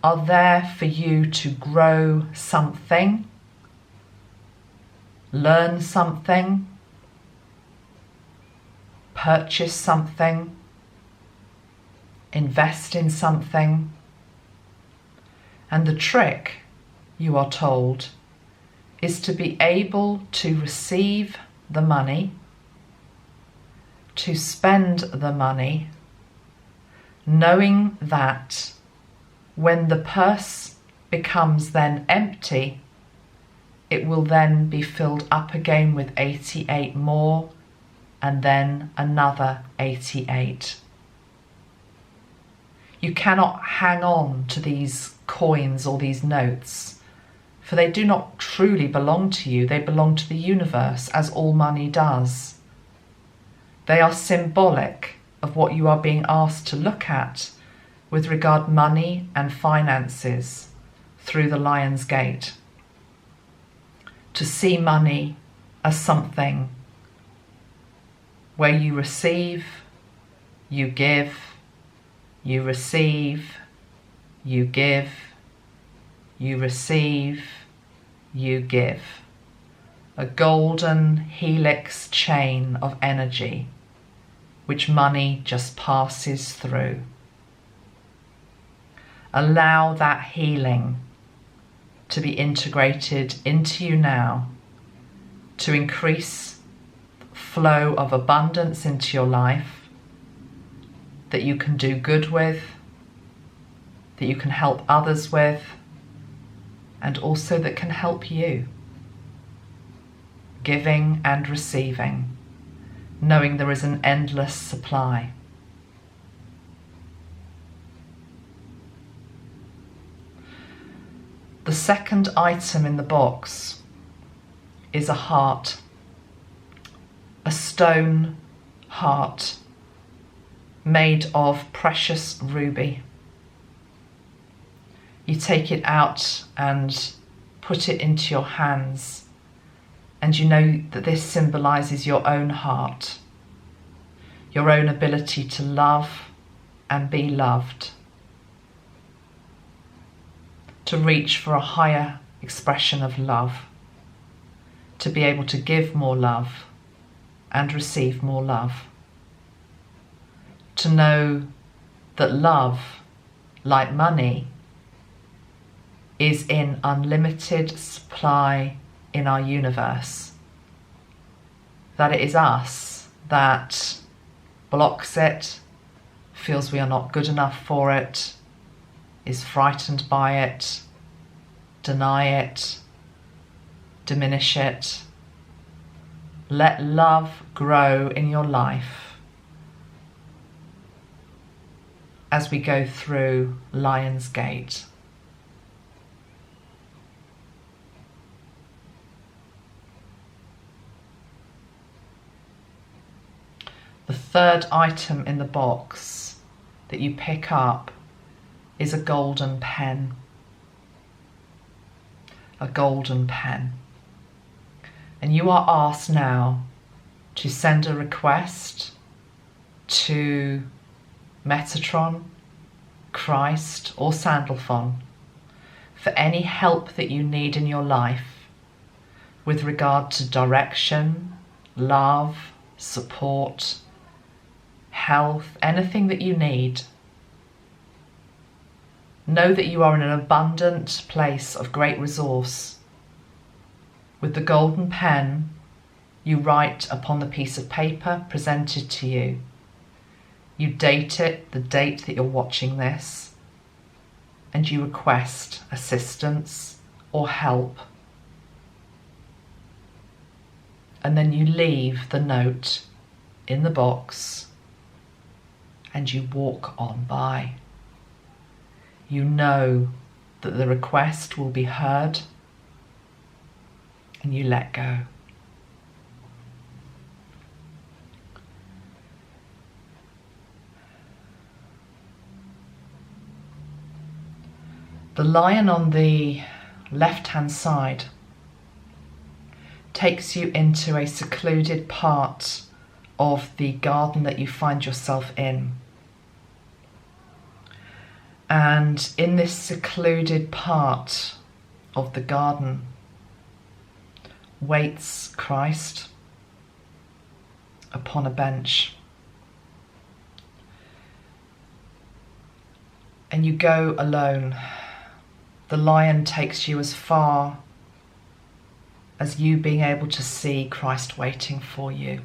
are there for you to grow something, learn something, purchase something, invest in something. And the trick, you are told, is to be able to receive the money, to spend the money, knowing that when the purse becomes then empty, it will then be filled up again with 88 more, and then another 88. You cannot hang on to these coins or these notes, for they do not truly belong to you. They belong to the universe, as all money does. They are symbolic of what you are being asked to look at with regard money and finances through the Lionsgate. To see money as something where you receive, you give, you receive, you give, you receive, you give. A golden helix chain of energy which money just passes through. Allow that healing to be integrated into you now, to increase flow of abundance into your life that you can do good with, that you can help others with, and also that can help you. Giving and receiving, knowing there is an endless supply. The second item in the box is a heart. A stone heart made of precious ruby. You take it out and put it into your hands, and you know that this symbolizes your own heart, your own ability to love and be loved, to reach for a higher expression of love, to be able to give more love and receive more love. To know that love, like money, is in unlimited supply in our universe. That it is us that blocks it, feels we are not good enough for it, is frightened by it, deny it, diminish it. Let love grow in your life as we go through Lionsgate. The third item in the box that you pick up is a golden pen. A golden pen. And you are asked now to send a request to Metatron, Christ, or Sandalphon for any help that you need in your life with regard to direction, love, support, health, anything that you need. Know that you are in an abundant place of great resource. With the golden pen, you write upon the piece of paper presented to you. You date it, the date that you're watching this, and you request assistance or help. And then you leave the note in the box and you walk on by. You know that the request will be heard and you let go. The lion on the left-hand side takes you into a secluded part of the garden that you find yourself in. And in this secluded part of the garden waits Christ upon a bench. And you go alone. The lion takes you as far as you being able to see Christ waiting for you.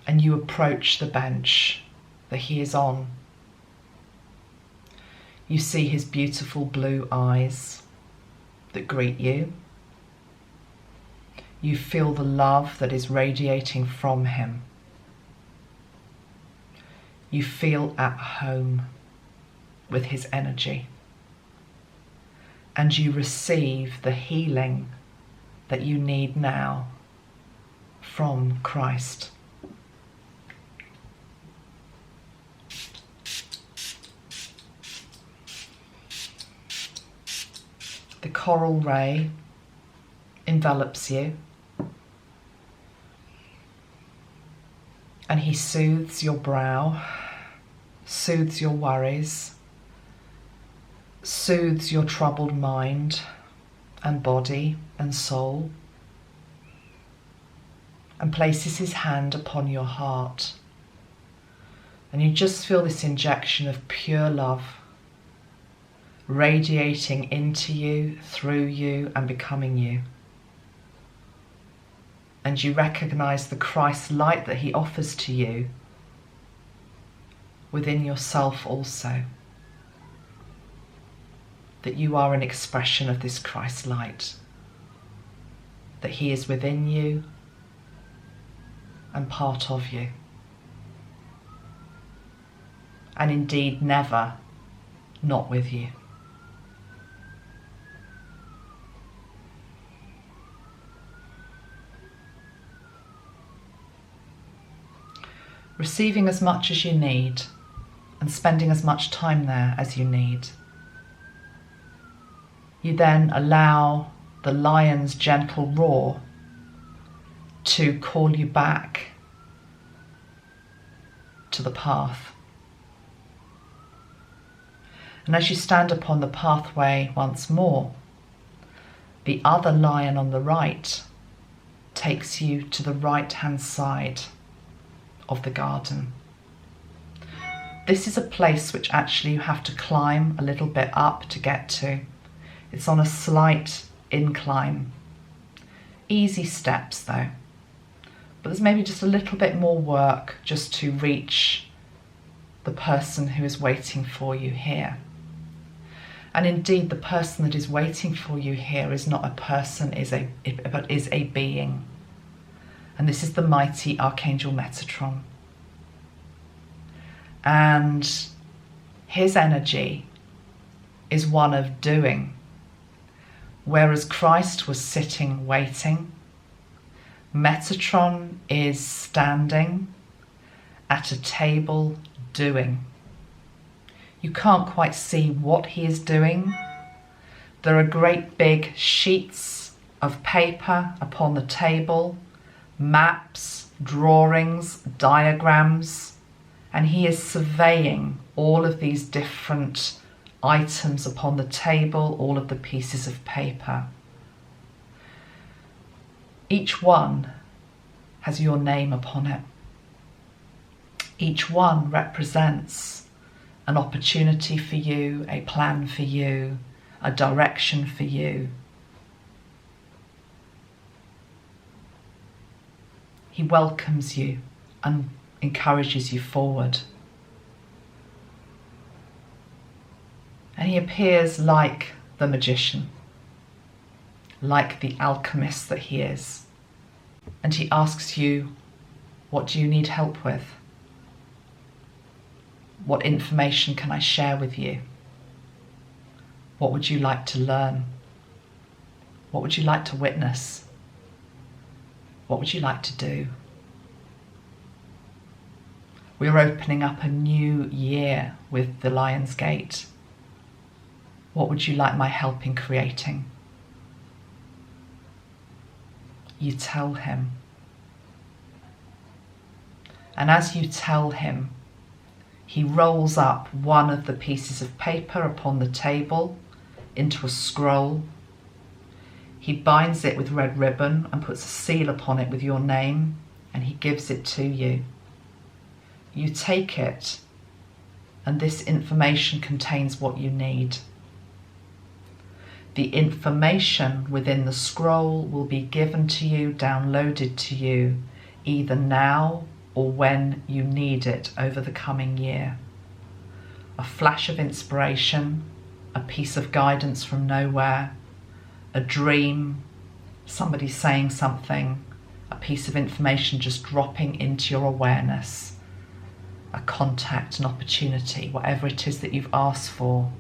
And you approach the bench that he is on. You see his beautiful blue eyes that greet you. You feel the love that is radiating from him. You feel at home with his energy. And you receive the healing that you need now from Christ. The coral ray envelops you, and he soothes your brow, soothes your worries, soothes your troubled mind and body and soul, and places his hand upon your heart. And you just feel this injection of pure love radiating into you, through you, and becoming you. And you recognize the Christ light that he offers to you within yourself also. That you are an expression of this Christ light. That he is within you and part of you. And indeed never not with you. Receiving as much as you need and spending as much time there as you need. You then allow the lion's gentle roar to call you back to the path. And as you stand upon the pathway once more, the other lion on the right takes you to the right-hand side of the garden. This is a place which actually you have to climb a little bit up to get to. It's on a slight incline. Easy steps though. But there's maybe just a little bit more work just to reach the person who is waiting for you here. And indeed, the person that is waiting for you here is not a person, but is a being. And this is the mighty Archangel Metatron. And his energy is one of doing. Whereas Christ was sitting waiting, Metatron is standing at a table doing. You can't quite see what he is doing. There are great big sheets of paper upon the table, maps, drawings, diagrams, and he is surveying all of these different items upon the table, all of the pieces of paper. Each one has your name upon it. Each one represents an opportunity for you, a plan for you, a direction for you. He welcomes you encourages you forward. And he appears like the magician, like the alchemist that he is. And he asks you, what do you need help with? What information can I share with you? What would you like to learn? What would you like to witness? What would you like to do? We're opening up a new year with the Lionsgate. What would you like my help in creating? You tell him. And as you tell him, he rolls up one of the pieces of paper upon the table into a scroll. He binds it with red ribbon and puts a seal upon it with your name, and he gives it to you. You take it, and this information contains what you need. The information within the scroll will be given to you, downloaded to you, either now or when you need it over the coming year. A flash of inspiration, a piece of guidance from nowhere, a dream, somebody saying something, a piece of information just dropping into your awareness, a contact, an opportunity, whatever it is that you've asked for.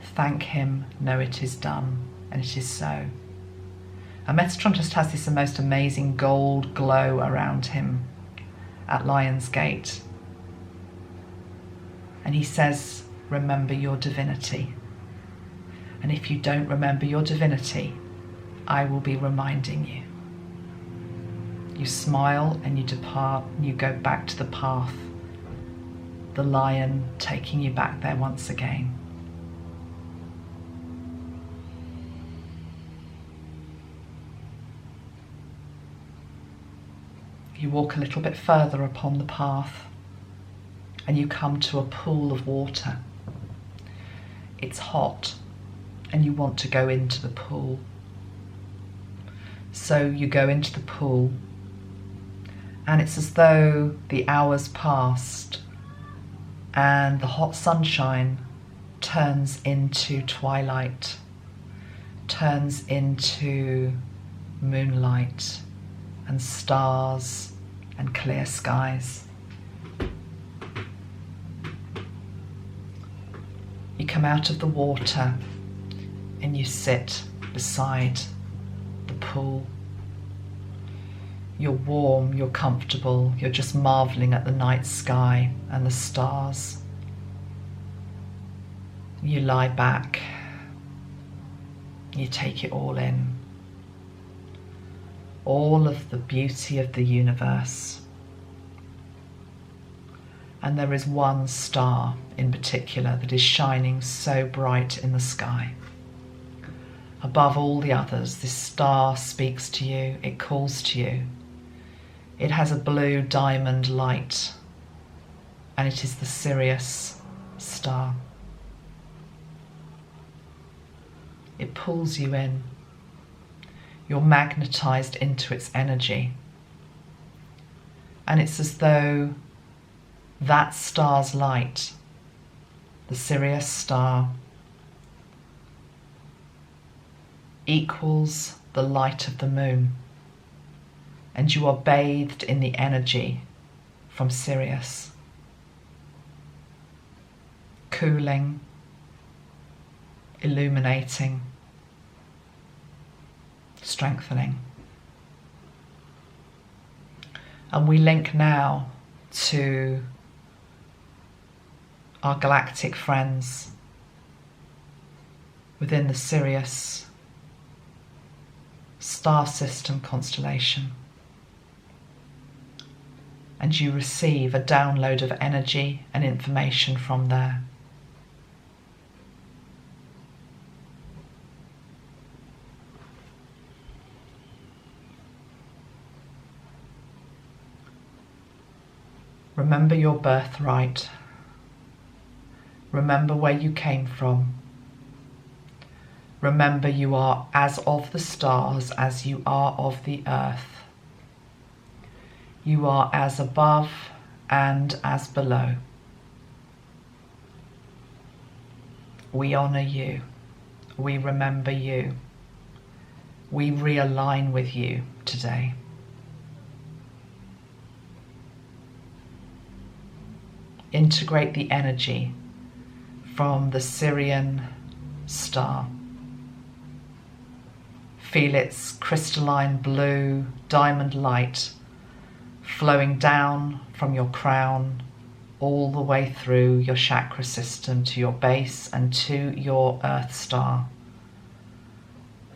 Thank him, know it is done, and it is so. And Metatron just has this most amazing gold glow around him at Lionsgate. And he says, remember your divinity. And if you don't remember your divinity, I will be reminding you. You smile and you depart and you go back to the path. The lion taking you back there once again. You walk a little bit further upon the path and you come to a pool of water. It's hot and you want to go into the pool. So you go into the pool and it's as though the hours passed and the hot sunshine turns into twilight, turns into moonlight and stars and clear skies. You come out of the water and you sit beside the pool. You're warm, you're comfortable, you're just marveling at the night sky and the stars. You lie back, you take it all in. All of the beauty of the universe. And there is one star in particular that is shining so bright in the sky. Above all the others, this star speaks to you, it calls to you. It has a blue diamond light, and it is the Sirius star. It pulls you in. You're magnetized into its energy. And it's as though that star's light, the Sirius star, equals the light of the moon. And you are bathed in the energy from Sirius. Cooling, illuminating, strengthening. And we link now to our galactic friends within the Sirius star system constellation. And you receive a download of energy and information from there. Remember your birthright. Remember where you came from. Remember you are as of the stars as you are of the earth. You are as above and as below. We honor you. We remember you. We realign with you today. Integrate the energy from the Syrian star. Feel its crystalline blue diamond light flowing down from your crown all the way through your chakra system to your base and to your Earth star.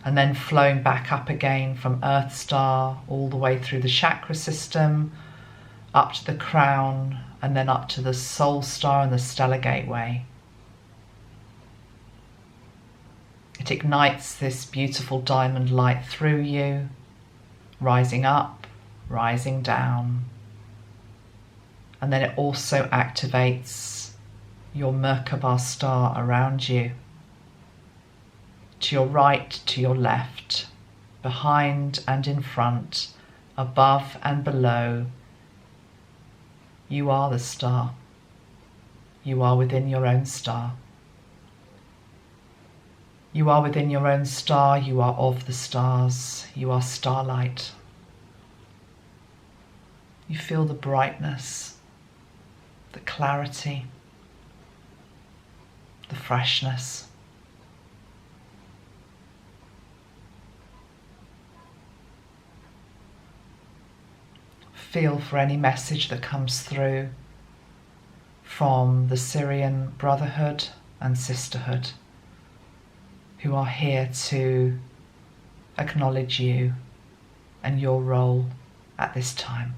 And then flowing back up again from Earth star all the way through the chakra system, up to the crown, and then up to the soul star and the stellar gateway. It ignites this beautiful diamond light through you, rising up, rising down. And then it also activates your Merkaba star around you, to your right, to your left, behind and in front, above and below. You are the star. You are within your own star. You are within your own star. You are of the stars. You are starlight. You feel the brightness, the clarity, the freshness. Feel for any message that comes through from the Syrian Brotherhood and Sisterhood, who are here to acknowledge you and your role at this time.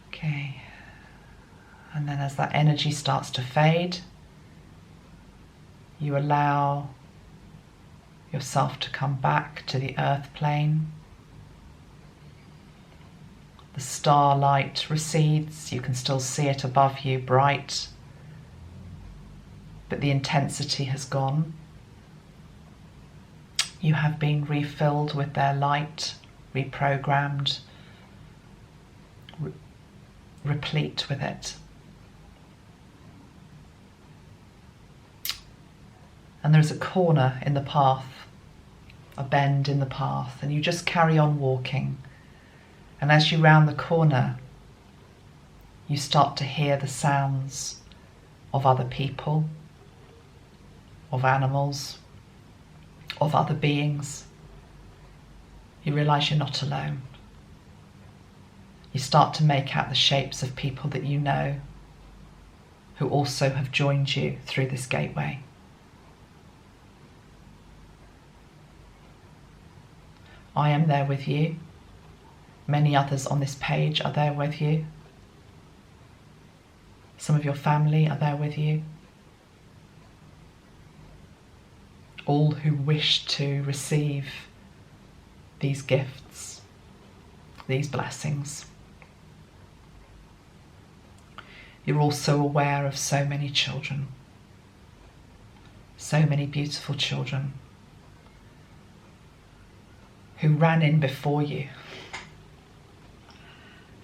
Okay, and then as that energy starts to fade, you allow yourself to come back to the earth plane. The starlight recedes, you can still see it above you, bright, but the intensity has gone. You have been refilled with their light, reprogrammed, replete with it. And there's a corner in the path, a bend in the path, and you just carry on walking. And as you round the corner, you start to hear the sounds of other people, of animals, of other beings. You realise you're not alone. You start to make out the shapes of people that you know, who also have joined you through this gateway. I am there with you. Many others on this page are there with you. Some of your family are there with you. All who wish to receive these gifts, these blessings. You're also aware of so many children, so many beautiful children who ran in before you,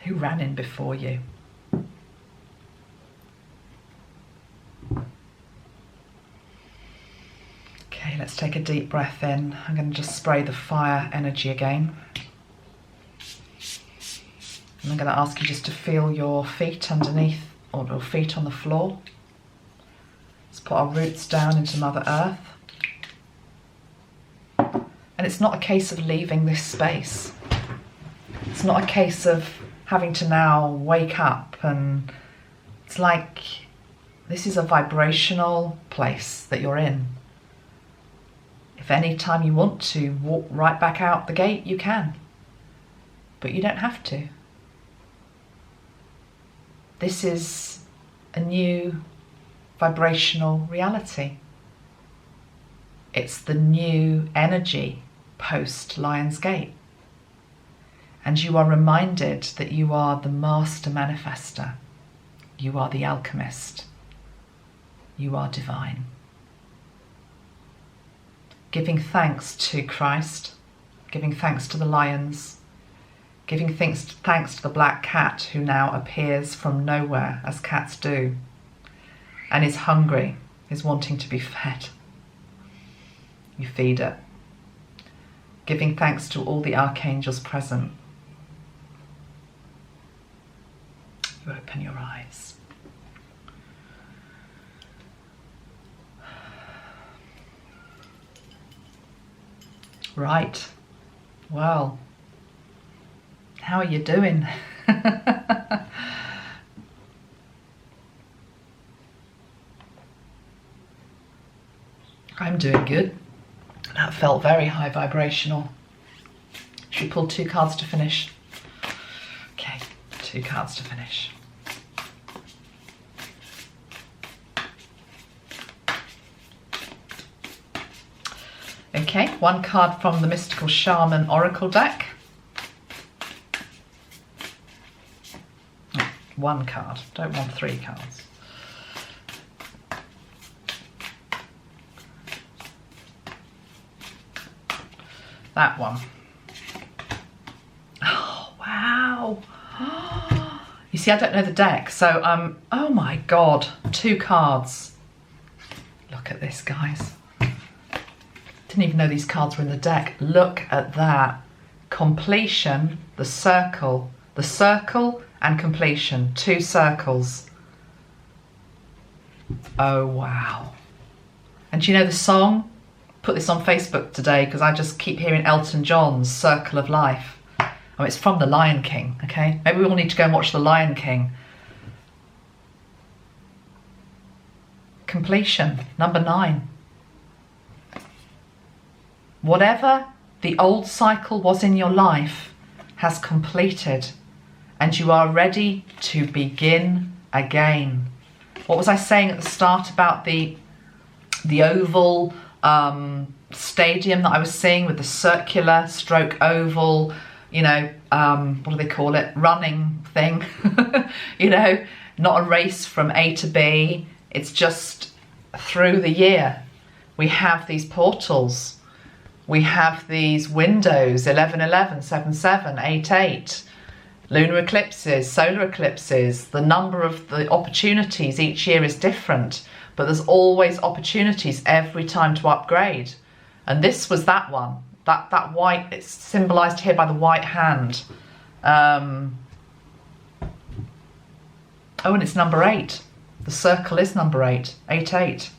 who ran in before you. Okay, let's take a deep breath in. I'm going to just spray the fire energy again. And I'm going to ask you just to feel your feet underneath, or your feet on the floor. Let's put our roots down into Mother Earth. And it's not a case of leaving this space. It's not a case of having to now wake up, and it's like this is a vibrational place that you're in. If any time you want to walk right back out the gate, you can, but you don't have to. This is a new vibrational reality. It's the new energy post Lionsgate. And you are reminded that you are the master manifester. You are the alchemist. You are divine. Giving thanks to Christ, giving thanks to the lions, giving thanks to the black cat who now appears from nowhere, as cats do, and is hungry, is wanting to be fed. You feed it. Giving thanks to all the archangels present. You open your eyes. Right. Well, how are you doing? I'm doing good. That felt very high vibrational. Should we pull 2 cards to finish? Okay, 2 cards to finish. Okay, 1 card from the Mystical Shaman Oracle deck. 1 card, don't want 3 cards. That one. Oh, wow. You see, I don't know the deck, so oh my God, 2 cards. Look at this, guys. Didn't even know these cards were in the deck. Look at that. Completion, the circle and completion, 2 circles. Oh, wow. And do you know the song? Put this on Facebook today because I just keep hearing Elton John's Circle of Life. Oh, it's from The Lion King, okay? Maybe we all need to go and watch The Lion King. Completion, number 9. Whatever the old cycle was in your life has completed and you are ready to begin again. What was I saying at the start about the oval stadium that I was seeing with the circular stroke oval, you know, what do they call it? Running thing, you know, not a race from A to B. It's just through the year. We have these portals. We have these windows, 11-11, 7-7, 8-8, lunar eclipses, solar eclipses. The number of the opportunities each year is different, but there's always opportunities every time to upgrade. And this was that one, that white, it's symbolised here by the white hand. Oh, and it's number 8. The circle is number 8, 8-8.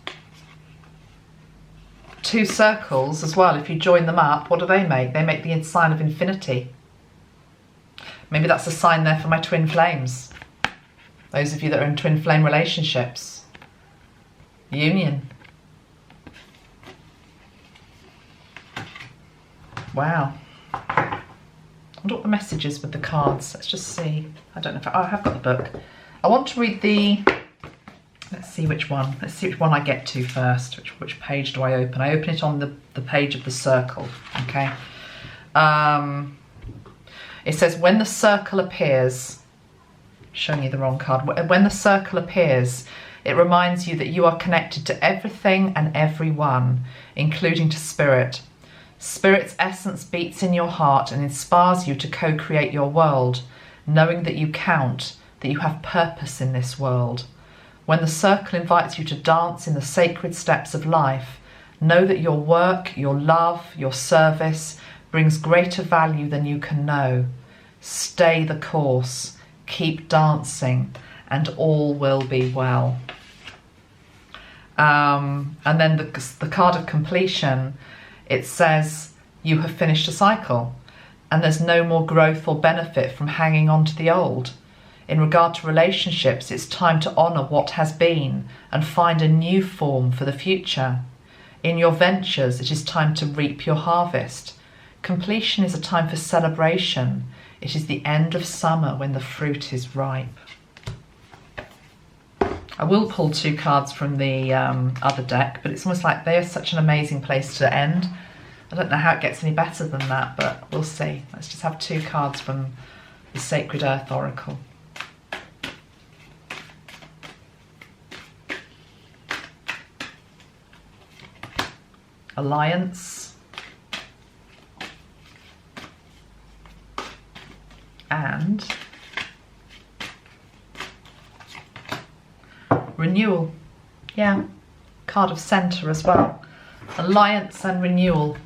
2 circles as well, if you join them up, what do they make? They make the sign of infinity. Maybe that's a sign there for my twin flames. Those of you that are in twin flame relationships. Union. Wow. I wonder what the message is with the cards. Let's just see. I don't know if I have got the book. I want to read the... Let's see which one. Let's see which one I get to first. Which page do I open? I open it on the page of the circle. Okay. It says, when the circle appears, showing you the wrong card. When the circle appears, it reminds you that you are connected to everything and everyone, including to spirit. Spirit's essence beats in your heart and inspires you to co-create your world, knowing that you count, that you have purpose in this world. When the circle invites you to dance in the sacred steps of life, know that your work, your love, your service brings greater value than you can know. Stay the course, keep dancing, and all will be well. And then the card of completion, it says you have finished a cycle and there's no more growth or benefit from hanging on to the old. In regard to relationships, it's time to honour what has been and find a new form for the future. In your ventures, it is time to reap your harvest. Completion is a time for celebration. It is the end of summer when the fruit is ripe. I will pull 2 cards from the other deck, but it's almost like they are such an amazing place to end. I don't know how it gets any better than that, but we'll see. Let's just have 2 cards from the Sacred Earth Oracle. Alliance. And renewal. Yeah, card of Center as well. Alliance and renewal.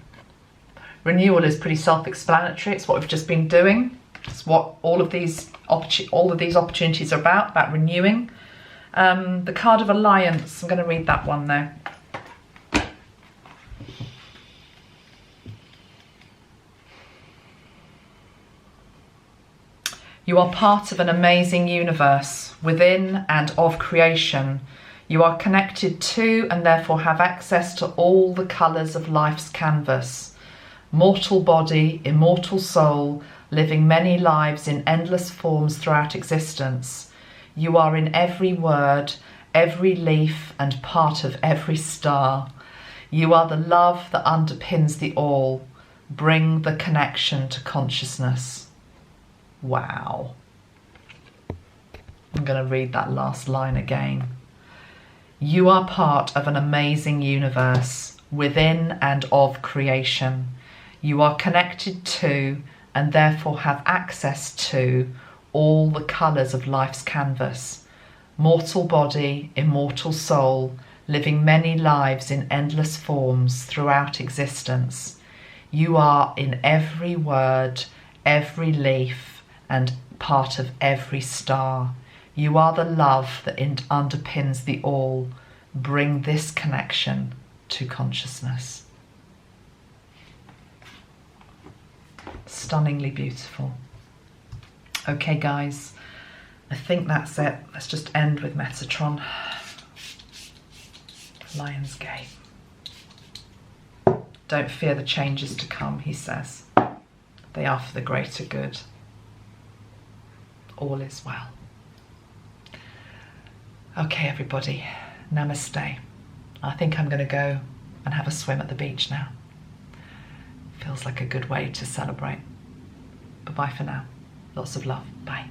Renewal is pretty self-explanatory. It's what we've just been doing. It's what all of these opportunities are about renewing. The card of Alliance, I'm going to read that one though. You are part of an amazing universe within and of creation. You are connected to and therefore have access to all the colours of life's canvas. Mortal body, immortal soul, living many lives in endless forms throughout existence. You are in every word, every leaf, and part of every star. You are the love that underpins the all. Bring the connection to consciousness. Wow. I'm going to read that last line again. You are part of an amazing universe within and of creation. You are connected to and therefore have access to all the colours of life's canvas. Mortal body, immortal soul, living many lives in endless forms throughout existence. You are in every word, every leaf, and part of every star. You are the love that underpins the all. Bring this connection to consciousness. Stunningly beautiful. Okay guys, I think that's it. Let's just end with Metatron. Lionsgate. Don't fear the changes to come, he says. They are for the greater good. All is well. Okay everybody, namaste. I think I'm going to go and have a swim at the beach now. Feels like a good way to celebrate. Bye-bye for now. Lots of love. Bye.